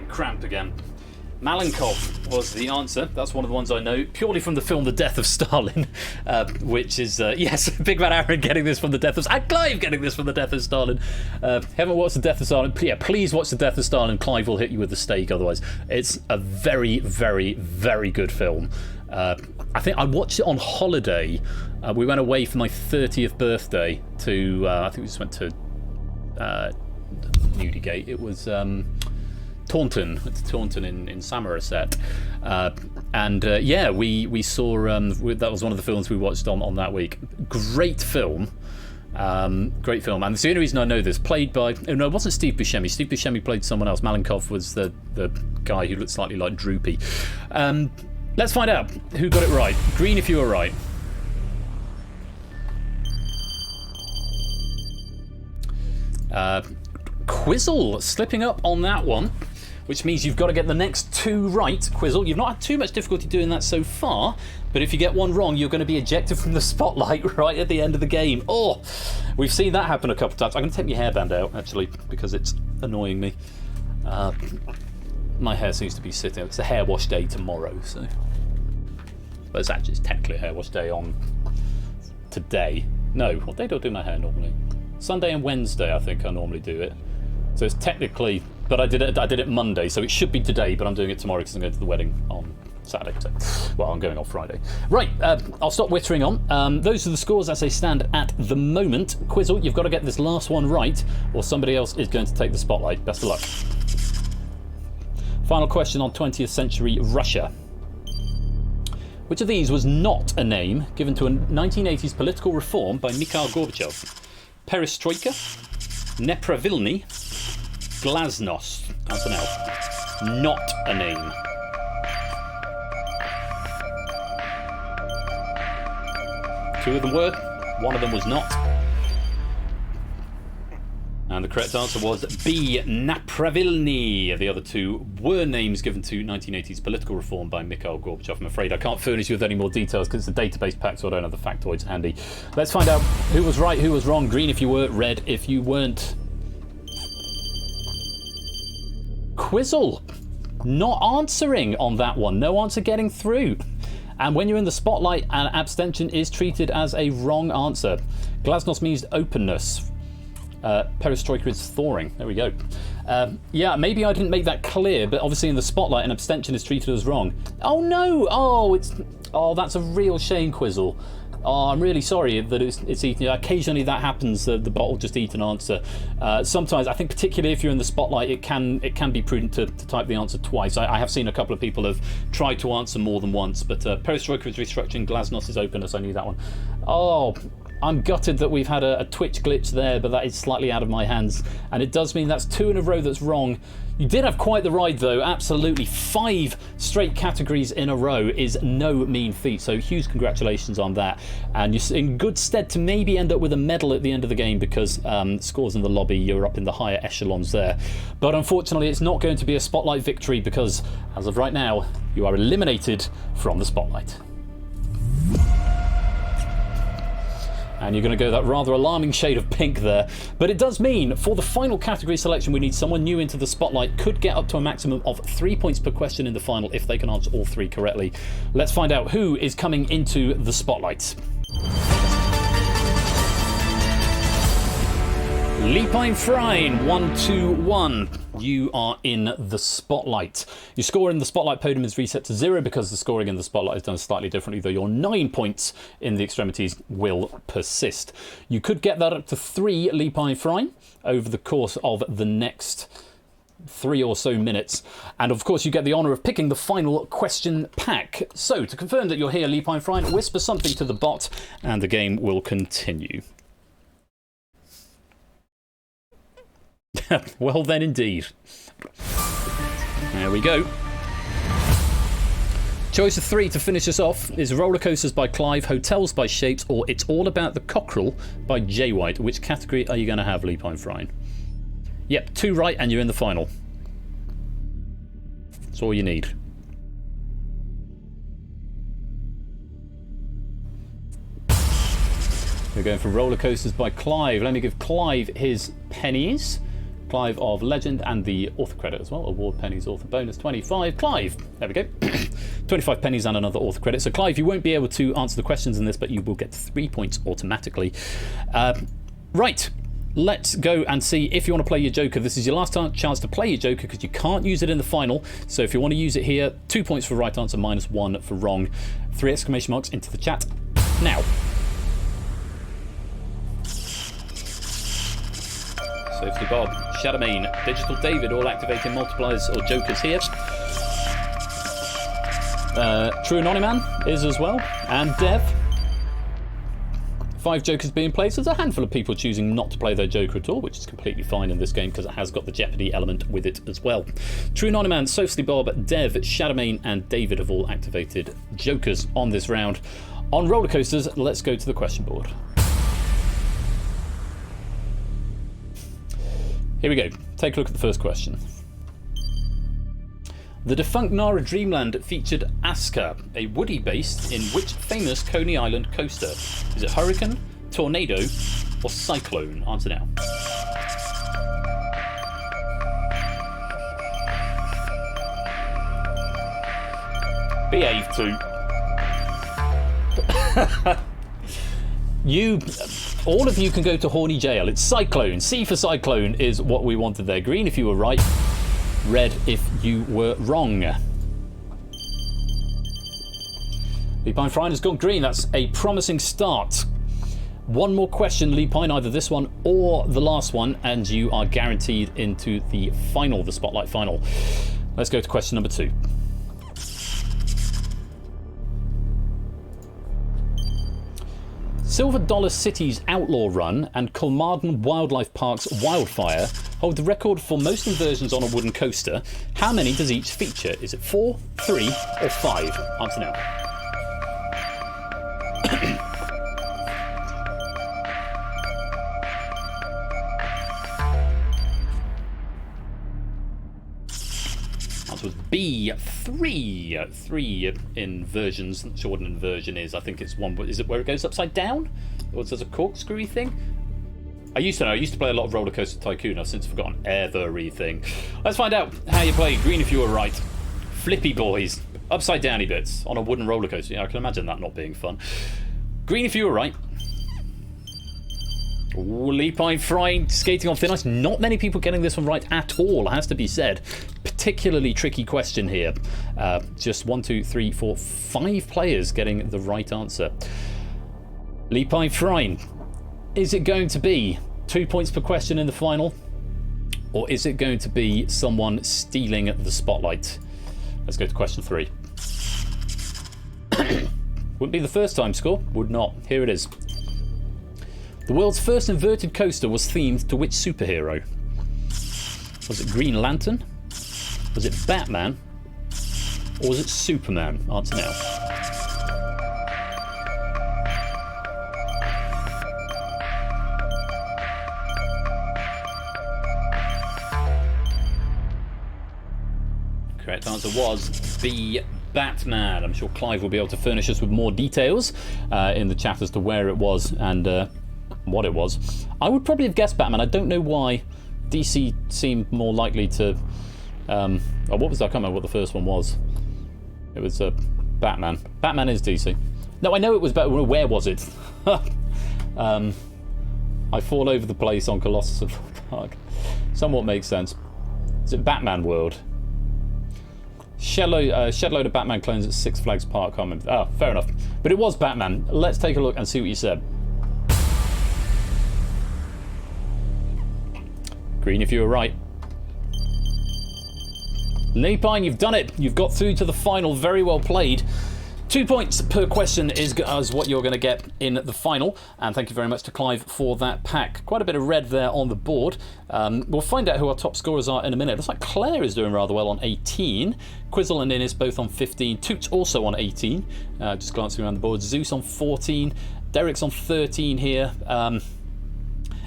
Cramped again. Malenkov was the answer. That's one of the ones I know purely from the film The Death of Stalin, which is yes, Big Bad Aaron getting this from The Death of and Clive getting this from The Death of Stalin. Haven't watched The Death of Stalin? Yeah, please watch The Death of Stalin. Clive will hit you with the stake otherwise. It's a very, very, very good film. I think I watched it on holiday. We went away for my 30th birthday to I think we just went to Nudygate. It was Taunton. It's Taunton in Somerset. Yeah, we saw that was one of the films we watched on that week. Great film. Great film, and the only reason I know this, played by, no, it wasn't Steve Buscemi. Steve Buscemi played someone else. Malenkov was the guy who looked slightly like Droopy. Let's find out who got it right. Green if you were right. Quizzle slipping up on that one, which means you've got to get the next 2 right. Quizzle, you've not had too much difficulty doing that so far, but if you get one wrong, you're going to be ejected from the spotlight right at the end of the game. Oh, we've seen that happen a couple of times. I'm going to take my hairband out, actually, because it's annoying me. My hair seems to be sitting. It's a hair wash day tomorrow, so. But it's technically a hair wash day on today. No, what day do I do my hair normally? Sunday and Wednesday, I think I normally do it. So it's technically, but I did it Monday, so it should be today, but I'm doing it tomorrow because I'm going to the wedding on Saturday. So, well, I'm going on Friday. Right, I'll stop wittering on. Those are the scores as they stand at the moment. Quizzle, you've got to get this last one right, or somebody else is going to take the spotlight. Best of luck. Final question on 20th century Russia. Which of these was not a name given to a 1980s political reform by Mikhail Gorbachev? Perestroika, Nepravilny, Glasnost. Answer now. Not a name. Two of them were, one of them was not. And the correct answer was B, Napravilny. The other two were names given to 1980s political reform by Mikhail Gorbachev. I'm afraid I can't furnish you with any more details because it's a database pack, so I don't have the factoids handy. Let's find out who was right, who was wrong. Green if you were, red if you weren't. Quizzle, not answering on that one. No answer getting through. And when you're in the spotlight, an abstention is treated as a wrong answer. Glasnost means openness. Perestroika is thawing. There we go. Yeah, maybe I didn't make that clear, but obviously in the spotlight, an abstention is treated as wrong. Oh no! Oh, that's a real shame, Quizzle. Oh, I'm really sorry that it's eaten. Occasionally that happens. The bot will just eat an answer. Sometimes, I think particularly if you're in the spotlight, it can be prudent to type the answer twice. I have seen a couple of people have tried to answer more than once, but Perestroika is restructuring, Glasnost is openness. I knew that one. Oh, I'm gutted that we've had a Twitch glitch there, but that is slightly out of my hands. And it does mean that's 2 in a row that's wrong. You did have quite the ride though, absolutely. 5 straight categories in a row is no mean feat, so huge congratulations on that. And you're in good stead to maybe end up with a medal at the end of the game because scores in the lobby, you're up in the higher echelons there. But unfortunately, it's not going to be a spotlight victory because as of right now, you are eliminated from the spotlight. And you're going to go that rather alarming shade of pink there. But it does mean, for the final category selection, we need someone new into the spotlight. Could get up to a maximum of 3 points per question in the final if they can answer all 3 correctly. Let's find out who is coming into the spotlight. Lipine Frine, 1-2-1. You are in the spotlight. Your score in the spotlight podium is reset to 0 because the scoring in the spotlight is done slightly differently, though your 9 points in the extremities will persist. You could get that up to 3 Lipine Frine over the course of the next 3 or so minutes. And of course, you get the honour of picking the final question pack. So, to confirm that you're here, Lipine Frine, whisper something to the bot and the game will continue. Well then indeed. There we go. Choice of 3 to finish us off is Roller Coasters by Clive, Hotels by Shapes, or It's All About the Cockerel by Jay White. Which category are you going to have, Lipine Frine? Yep, 2 right and you're in the final. That's all you need. We're going for Roller Coasters by Clive. Let me give Clive his pennies. Clive of Legend and the author credit as well. Award pennies, author bonus, 25. Clive, there we go. 25 pennies and another author credit. So Clive, you won't be able to answer the questions in this, but you will get 3 points automatically. Right, let's go and see if you want to play your Joker. This is your last chance to play your Joker because you can't use it in the final. So if you want to use it here, 2 points for right answer, -1 for wrong. 3 exclamation marks into the chat now. Sophie Bob, Shadowmane, Digital David, all activating multipliers or jokers here. True Anonyman is as well, and Dev. 5 jokers being played, so there's a handful of people choosing not to play their joker at all, which is completely fine in this game because it has got the Jeopardy element with it as well. True Anonyman, Sophie Bob, Dev, Shadowmane, and David have all activated jokers on this round. On roller coasters, let's go to the question board. Here we go. Take a look at the first question. The defunct Nara Dreamland featured Aska, a woody based in which famous Coney Island coaster? Is it Hurricane, Tornado, or Cyclone? Answer now. Behave to. All of you can go to Horny Jail. It's Cyclone. C for Cyclone is what we wanted there. Green if you were right. Red if you were wrong. Leapine Frine has gone green. That's a promising start. One more question, Leapine, either this one or the last one, and you are guaranteed into the final, the Spotlight final. Let's go to question number 2. Silver Dollar City's Outlaw Run and Culmarden Wildlife Park's Wildfire hold the record for most inversions on a wooden coaster. How many does each feature? Is it 4, 3, or 5? Answer now. Answer was B, 3. 3 inversions. Not sure what an inversion is. I think it's one. Is it where it goes upside down? Or is it a corkscrewy thing? I used to know. I used to play a lot of Roller Coaster Tycoon. I've since forgotten everything. Let's find out how you play. Green if you were right. Flippy boys. Upside downy bits on a wooden roller coaster. Yeah, I can imagine that not being fun. Green if you were right. Leapine Frine skating on thin ice. Not many people getting this one right at all, has to be said. Particularly tricky question here. Just 1, 2, 3, 4, 5 players getting the right answer. Leapine Frine, is it going to be 2 points per question in the final? Or is it going to be someone stealing the spotlight? Let's go to question 3. Wouldn't be the first time score, would not. Here it is. The world's first inverted coaster was themed to which superhero? Was it Green Lantern? Was it Batman? Or was it Superman? Answer now. Correct answer was B, Batman. I'm sure Clive will be able to furnish us with more details in the chat as to where it was and what it was. I would probably have guessed Batman. I don't know why DC seemed more likely to... oh, what was that? I can't remember what the first one was. It was Batman. Batman is DC. No, I know it was Batman. Where was it? I fall over the place on Colossus of Park. Somewhat makes sense. Is it Batman World? Shedload of Batman clones at Six Flags Park. Can't remember. Ah, fair enough. But it was Batman. Let's take a look and see what you said. Green if you were right. Leapine, you've done it. You've got through to the final. Very well played. 2 points per question is what you're going to get in the final. And thank you very much to Clive for that pack. Quite a bit of red there on the board. We'll find out who our top scorers are in a minute. Looks like Claire is doing rather well on 18. Quizzle and Innis both on 15. Toots also on 18. Just glancing around the board. Zeus on 14. Derek's on 13 here.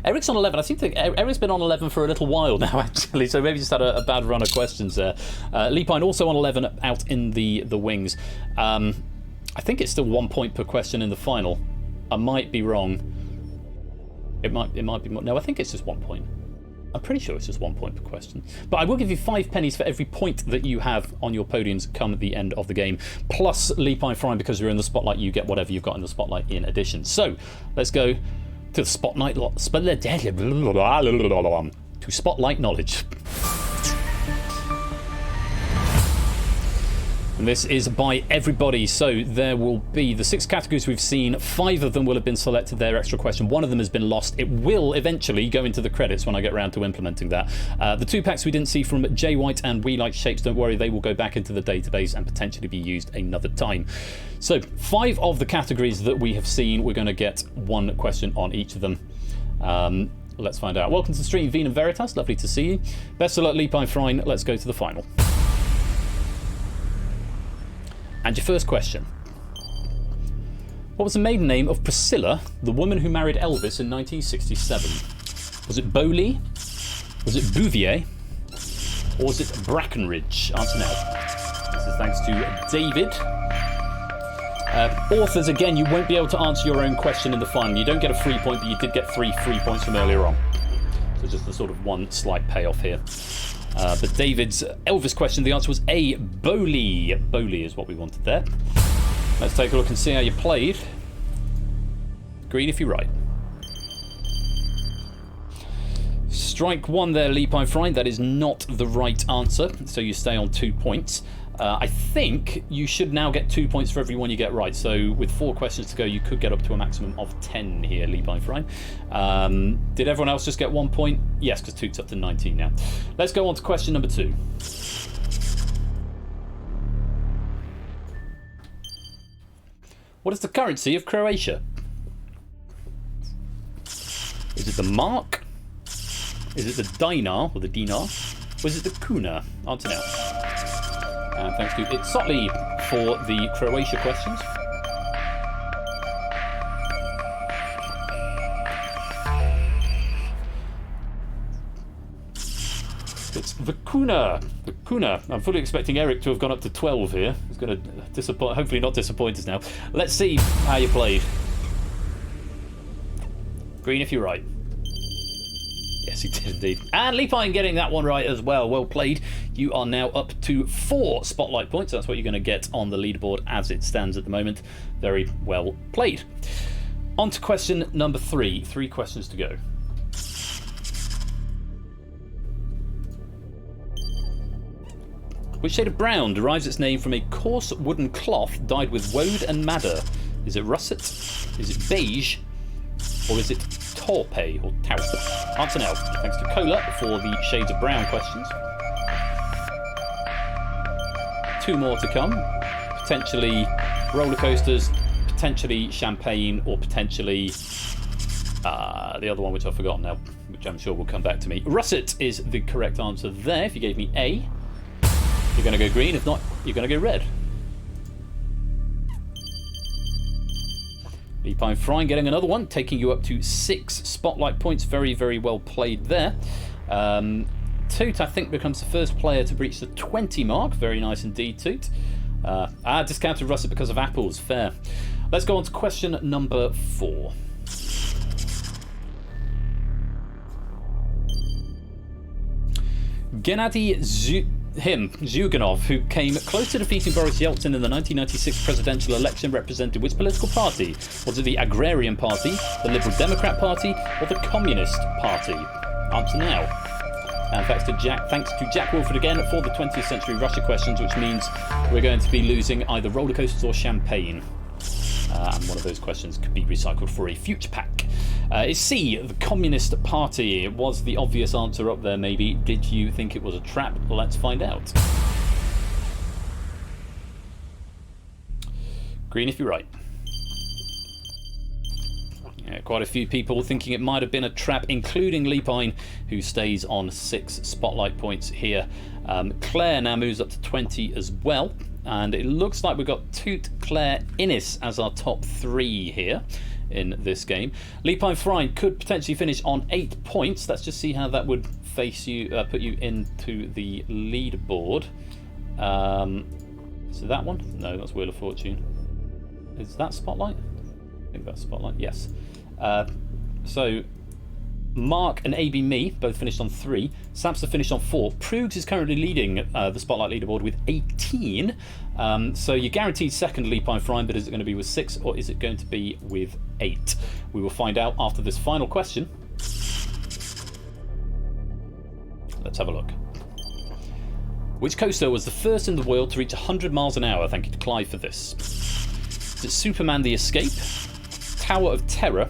Eric's on 11. I think Eric's been on 11 for a little while now, actually, so maybe just had a bad run of questions there. Leapine also on 11 out in the wings. I think it's still 1 point per question in the final. I might be wrong. It might be more. No, I think it's just 1 point. I'm pretty sure it's just 1 point per question. But I will give you 5 pennies for every point that you have on your podiums come at the end of the game. Plus, Leapine Frine, because you're in the spotlight, you get whatever you've got in the spotlight in addition. So, let's go to the spotlight knowledge. And this is by everybody, so there will be the 6 categories we've seen. 5 of them will have been selected there, extra question. 1 of them has been lost. It will eventually go into the credits when I get around to implementing that. The 2 packs we didn't see from Jay White and We Like Shapes, don't worry, they will go back into the database and potentially be used another time. So 5 of the categories that we have seen, we're going to get 1 question on each of them. Let's find out. Welcome to the stream, Venum Veritas, lovely to see you. Best of luck, Leapine Frine. Let's go to the final. And your first question. What was the maiden name of Priscilla, the woman who married Elvis in 1967? Was it Bowley? Was it Bouvier? Or was it Brackenridge? Answer now. This is thanks to David. Authors, again, you won't be able to answer your own question in the final. You don't get a free point, but you did get 3 free points from earlier on. So just a sort of 1 slight payoff here. But David's Elvis question, the answer was A, Bowley. Bowley is what we wanted there. Let's take a look and see how you played. Green if you're right. Strike 1 there, Leapine Frine. That is not the right answer, so you stay on 2 points. I think you should now get 2 points for every one you get right. So with 4 questions to go, you could get up to a maximum of 10 here, Leapine Frine. Did everyone else just get 1 point? Yes, because Toot's up to 19 now. Let's go on to question number 2. What is the currency of Croatia? Is it the mark? Is it the dinar, or the dinar? Or is it the kuna? Answer now. And thanks to Itzotli for the Croatia questions. It's the kuna. The kuna. I'm fully expecting Eric to have gone up to 12 here. He's going to disappoint, hopefully not disappoint us now. Let's see how you played. Green if you're right. Yes, he did indeed. And Leapine getting that one right as well. Well played. You are now up to 4 spotlight points. That's what you're going to get on the leaderboard as it stands at the moment. Very well played. On to question number 3. 3 questions to go. Which shade of brown derives its name from a coarse wooden cloth dyed with woad and madder? Is it russet? Is it beige? Or is it taupe or taupe? Answer now. Thanks to Cola for the shades of brown questions. 2 more to come. Potentially roller coasters, potentially champagne, or potentially the other one which I've forgotten now, which I'm sure will come back to me. Russet is the correct answer there. If you gave me A, you're going to go green. If not, you're going to go red. Leapine Frine getting another one, taking you up to 6 spotlight points. Very, very well played there. Toot, I think, becomes the first player to breach the 20 mark. Very nice indeed, Toot. Discounted Russet because of apples. Fair. Let's go on to question number 4. Gennady Zyuganov, who came close to defeating Boris Yeltsin in the 1996 presidential election, represented which political party? Was it the Agrarian Party, the Liberal Democrat Party, or the Communist Party? Answer now. And thanks to Jack Wolford again for the 20th century Russia questions, which means we're going to be losing either roller coasters or champagne. And one of those questions could be recycled for a future pack. Is C, the Communist Party? It was the obvious answer up there, maybe. Did you think it was a trap? Let's find out. Green if you're right. Yeah, quite a few people thinking it might have been a trap, including Leapine, who stays on 6 spotlight points here. Claire now moves up to 20 as well. And it looks like we've got Toot, Claire, Innes as our top 3 here in this game. Leapine Frine could potentially finish on 8 points. Let's just see how that would face you, put you into the leaderboard. So that one? No, that's Wheel of Fortune. Is that Spotlight? I think that's Spotlight, yes. So Mark and AB Me both finished on 3. Samsa finished on 4. Prugs is currently leading the Spotlight leaderboard with 18. So you're guaranteed second, Leapine Frine, but is it going to be with 6 or is it going to be with 8? We will find out after this final question. Let's have a look. Which coaster was the first in the world to reach 100 miles an hour? Thank you to Clive for this. Is it Superman the Escape, Tower of Terror,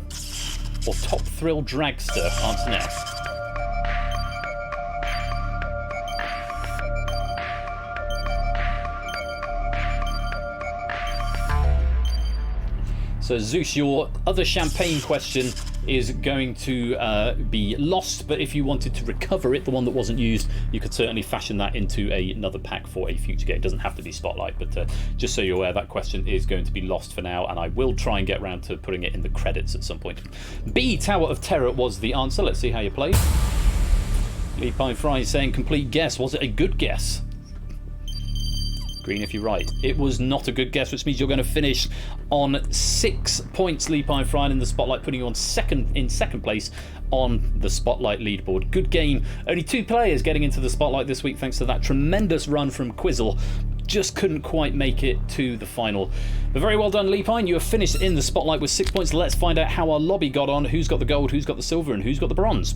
or Top Thrill Dragster? Answer now. So Zeus, your other champagne question is going to be lost, but if you wanted to recover it, the one that wasn't used, you could certainly fashion that into another pack for a future game. It doesn't have to be Spotlight, but just so you're aware, that question is going to be lost for now, and I will try and get around to putting it in the credits at some point. B, Tower of Terror was the answer. Let's see how you played. Lee Pine Fry saying complete guess. Was it a good guess? Green if you're right. It was not a good guess, which means you're going to finish on 6 points, Lee Pine Fry, in the Spotlight, putting you on second place on the Spotlight leaderboard. Good game. Only 2 players getting into the Spotlight this week thanks to that tremendous run from Quizzle. Just couldn't quite make it to the final. But very well done, Lee Pine. You have finished in the Spotlight with 6 points. Let's find out how our lobby got on, who's got the gold, who's got the silver, and who's got the bronze.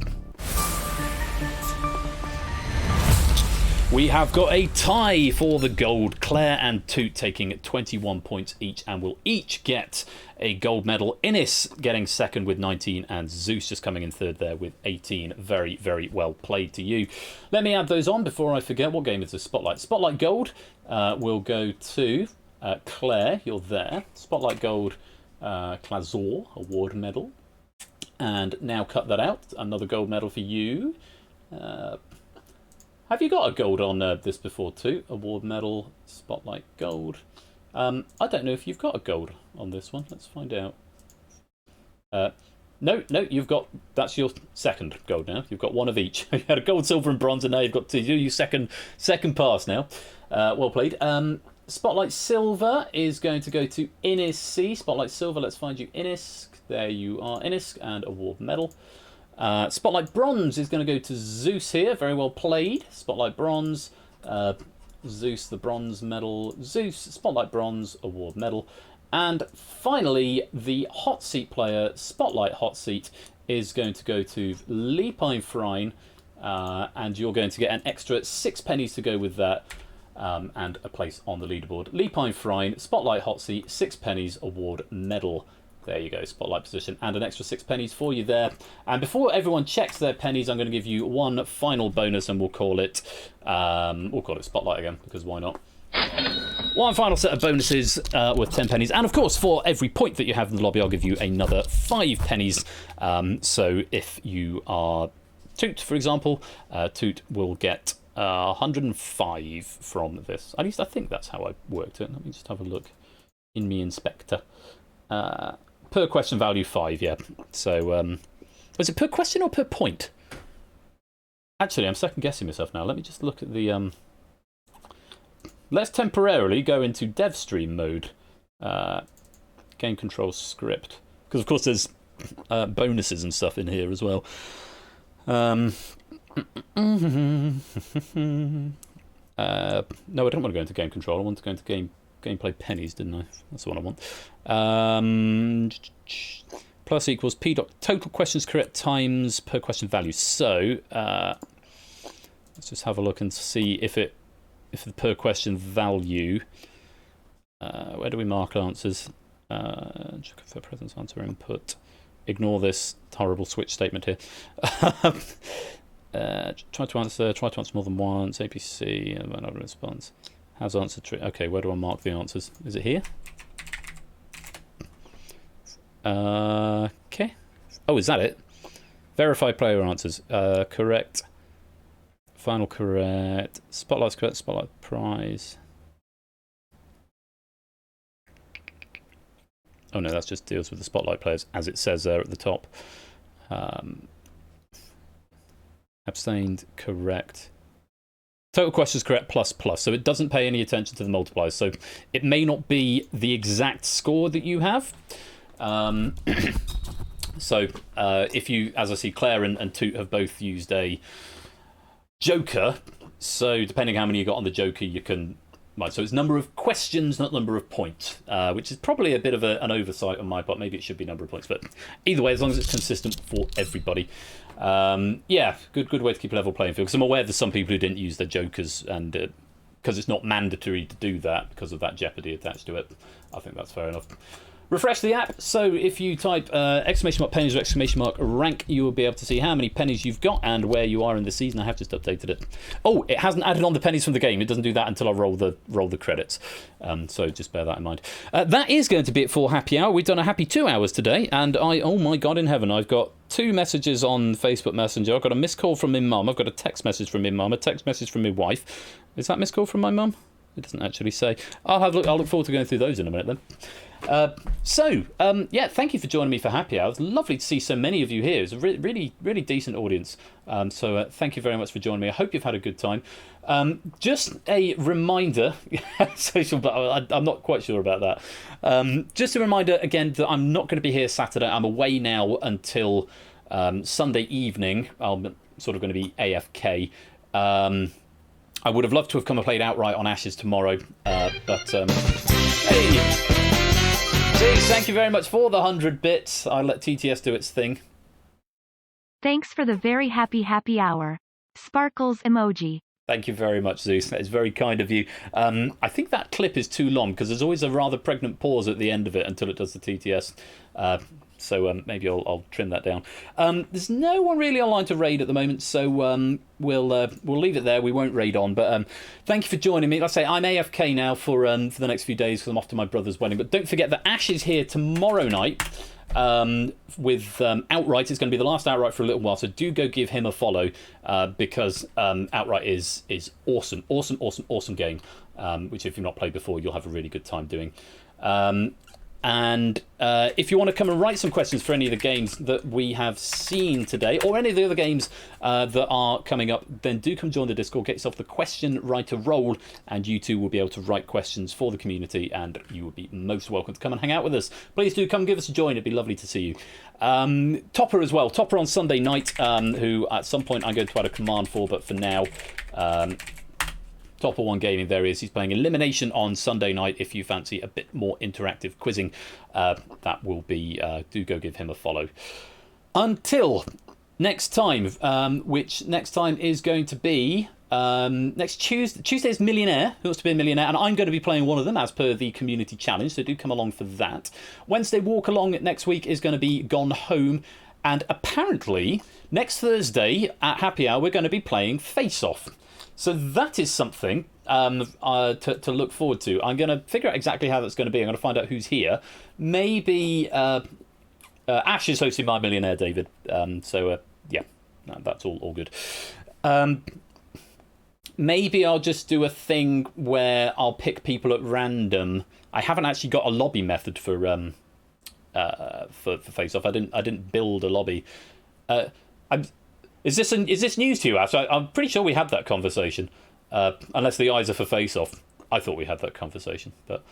We have got a tie for the gold. Claire and Toot taking 21 points each and will each get a gold medal. Innis getting second with 19 and Zeus just coming in third there with 18. Very, very well played to you. Let me add those on before I forget. What game is this? Spotlight. Spotlight gold will go to Claire. You're there. Spotlight gold, Clazor award medal. And now cut that out. Another gold medal for you. Have you got a gold on this before too? Award medal, Spotlight gold. I don't know if you've got a gold on this one. Let's find out. No, you've got. That's your second gold now. You've got one of each. You had a gold, silver, and bronze, and now you've got 2. You second pass now. Well played. Spotlight silver is going to go to Innis C. Spotlight silver. Let's find you Innis. There you are, Innis, and award medal. Spotlight bronze is going to go to Zeus here. Very well played. Spotlight bronze. Zeus, the bronze medal. Zeus, Spotlight bronze, award medal. And finally, the hot seat player, Spotlight hot seat, is going to go to Lee Pine Frine. And you're going to get an extra 6 pennies to go with that. And a place on the leaderboard. Lee Pine Frine, Spotlight hot seat, 6 pennies, award medal. There you go, Spotlight position, and an extra 6 pennies for you there. And before everyone checks their pennies, I'm going to give you one final bonus, and we'll call it Spotlight again, because why not? One final set of bonuses worth 10 pennies, and of course, for every point that you have in the lobby, I'll give you another 5 pennies. So if you are Toot, for example, Toot will get 105 from this. At least I think that's how I worked it. Let me just have a look in me inspector. Per question value 5, yeah. So, was it per question or per point? Actually, I'm second guessing myself now. Let me just look at the. Let's temporarily go into dev stream mode. Game control script, because of course there's bonuses and stuff in here as well. No, I don't want to go into game control. I want to go into gameplay pennies, didn't I? That's the one I want. Plus equals p dot total questions correct times per question value. So let's just have a look and see if the per question value. Where do we mark answers? Check for presence answer input. Ignore this horrible switch statement here. Try to answer more than once. APC and another response. How's answer tree? Okay, where do I mark the answers? Is it here? Okay. Oh, is that it? Verify player answers. Correct. Final correct. Spotlight's correct. Spotlight prize. Oh no, that just deals with the Spotlight players, as it says there at the top. Abstained, correct. Total questions correct, plus. So it doesn't pay any attention to the multipliers. So it may not be the exact score that you have. So if you, as I see, Claire and Toot have both used a Joker. So depending how many you got on the Joker, you can Right, so it's number of questions, not number of points, which is probably a bit of an oversight on my part. Maybe it should be number of points, but either way, as long as it's consistent for everybody. Yeah, good way to keep a level playing field, because I'm aware there's some people who didn't use their jokers, and because it's not mandatory to do that because of that jeopardy attached to it. I think that's fair enough. Refresh the app, so if you type exclamation mark pennies or exclamation mark rank, you will be able to see how many pennies you've got and where you are in the season. I have just updated it. Oh, it hasn't added on the pennies from the game. It doesn't do that until I roll the credits. So just bear that in mind. That is going to be it for Happy Hour. We've done a happy 2 hours today, and oh my God in heaven, I've got 2 messages on Facebook Messenger. I've got a missed call from my mum. I've got a text message from my mum, a text message from my wife. Is that missed call from my mum? It doesn't actually say. I'll look forward to going through those in a minute then. Yeah, thank you for joining me for Happy Hour. It's lovely to see so many of you here. It's a really decent audience. So thank you very much for joining me. I hope you've had a good time. Just a reminder, social, but I'm not quite sure about that. Just a reminder again that I'm not going to be here Saturday. I'm away now until Sunday evening. I'm sort of going to be AFK. I would have loved to have come and played outright on Ashes tomorrow, but hey, Zeus, thank you very much for the 100 bits. I'll let TTS do its thing. Thanks for the very happy hour. Sparkles emoji. Thank you very much, Zeus. That is very kind of you. I think that clip is too long because there's always a rather pregnant pause at the end of it until it does the TTS. So maybe I'll trim that down. There's no one really online to raid at the moment, so we'll leave it there. We won't raid on, but thank you for joining me. Like I say, I'm AFK now for the next few days because I'm off to my brother's wedding. But don't forget that Ash is here tomorrow night with Outright. It's going to be the last Outright for a little while, so do go give him a follow because Outright is awesome game, which if you've not played before, you'll have a really good time doing. And if you want to come and write some questions for any of the games that we have seen today, or any of the other games that are coming up, then do come join the Discord, get yourself the question writer role, and you too will be able to write questions for the community, and you will be most welcome to come and hang out with us. Please do come give us a join, it'd be lovely to see you. Topper as well, Topper on Sunday night, who at some point I'm going to add a command for, but for now... Topper One Gaming, there he is. He's playing Elimination on Sunday night. If you fancy a bit more interactive quizzing, that will be... do go give him a follow. Until next time, which next time is going to be... next Tuesday. Tuesday is Millionaire, Who Wants to Be a Millionaire, and I'm going to be playing one of them as per the community challenge, so do come along for that. Wednesday Walk Along next week is going to be Gone Home, and apparently next Thursday at Happy Hour we're going to be playing Face Off. So that is something to look forward to. I'm going to figure out exactly how that's going to be. I'm going to find out who's here. Maybe Ash is hosting My Millionaire, David. Yeah, that's all good. Maybe I'll just do a thing where I'll pick people at random. I haven't actually got a lobby method for Face Off. I didn't build a lobby. Is this news to you, Ash? I'm pretty sure we had that conversation. Unless the eyes are for Face Off. I thought we had that conversation. But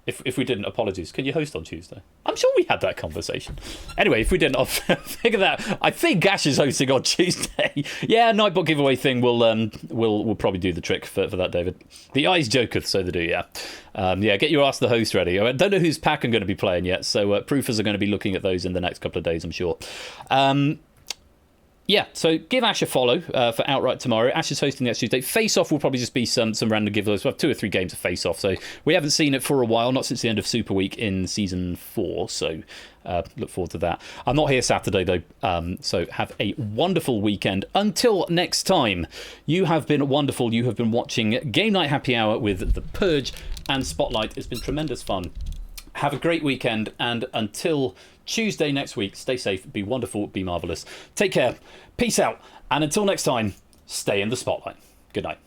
if we didn't, apologies. Can you host on Tuesday? I'm sure we had that conversation. Anyway, if we didn't, I'll figure that. I think Ash is hosting on Tuesday. Yeah, Nightbot giveaway thing will probably do the trick for that, David. The eyes joketh, so they do, yeah. Yeah, get your Ask the Host ready. I don't know whose pack I'm going to be playing yet, so proofers are going to be looking at those in the next couple of days, I'm sure. Yeah, so give Ash a follow for Outright tomorrow. Ash is hosting next Tuesday. Face Off will probably just be some random giveaways. We'll have 2 or 3 games of Face Off. So we haven't seen it for a while, not since the end of Super Week in Season 4. So look forward to that. I'm not here Saturday, though. So have a wonderful weekend. Until next time, you have been wonderful. You have been watching Game Night Happy Hour with The Purge and Spotlight. It's been tremendous fun. Have a great weekend. And until Tuesday next week, stay safe, be wonderful, be marvellous. Take care, peace out, and until next time, stay in the spotlight. Good night.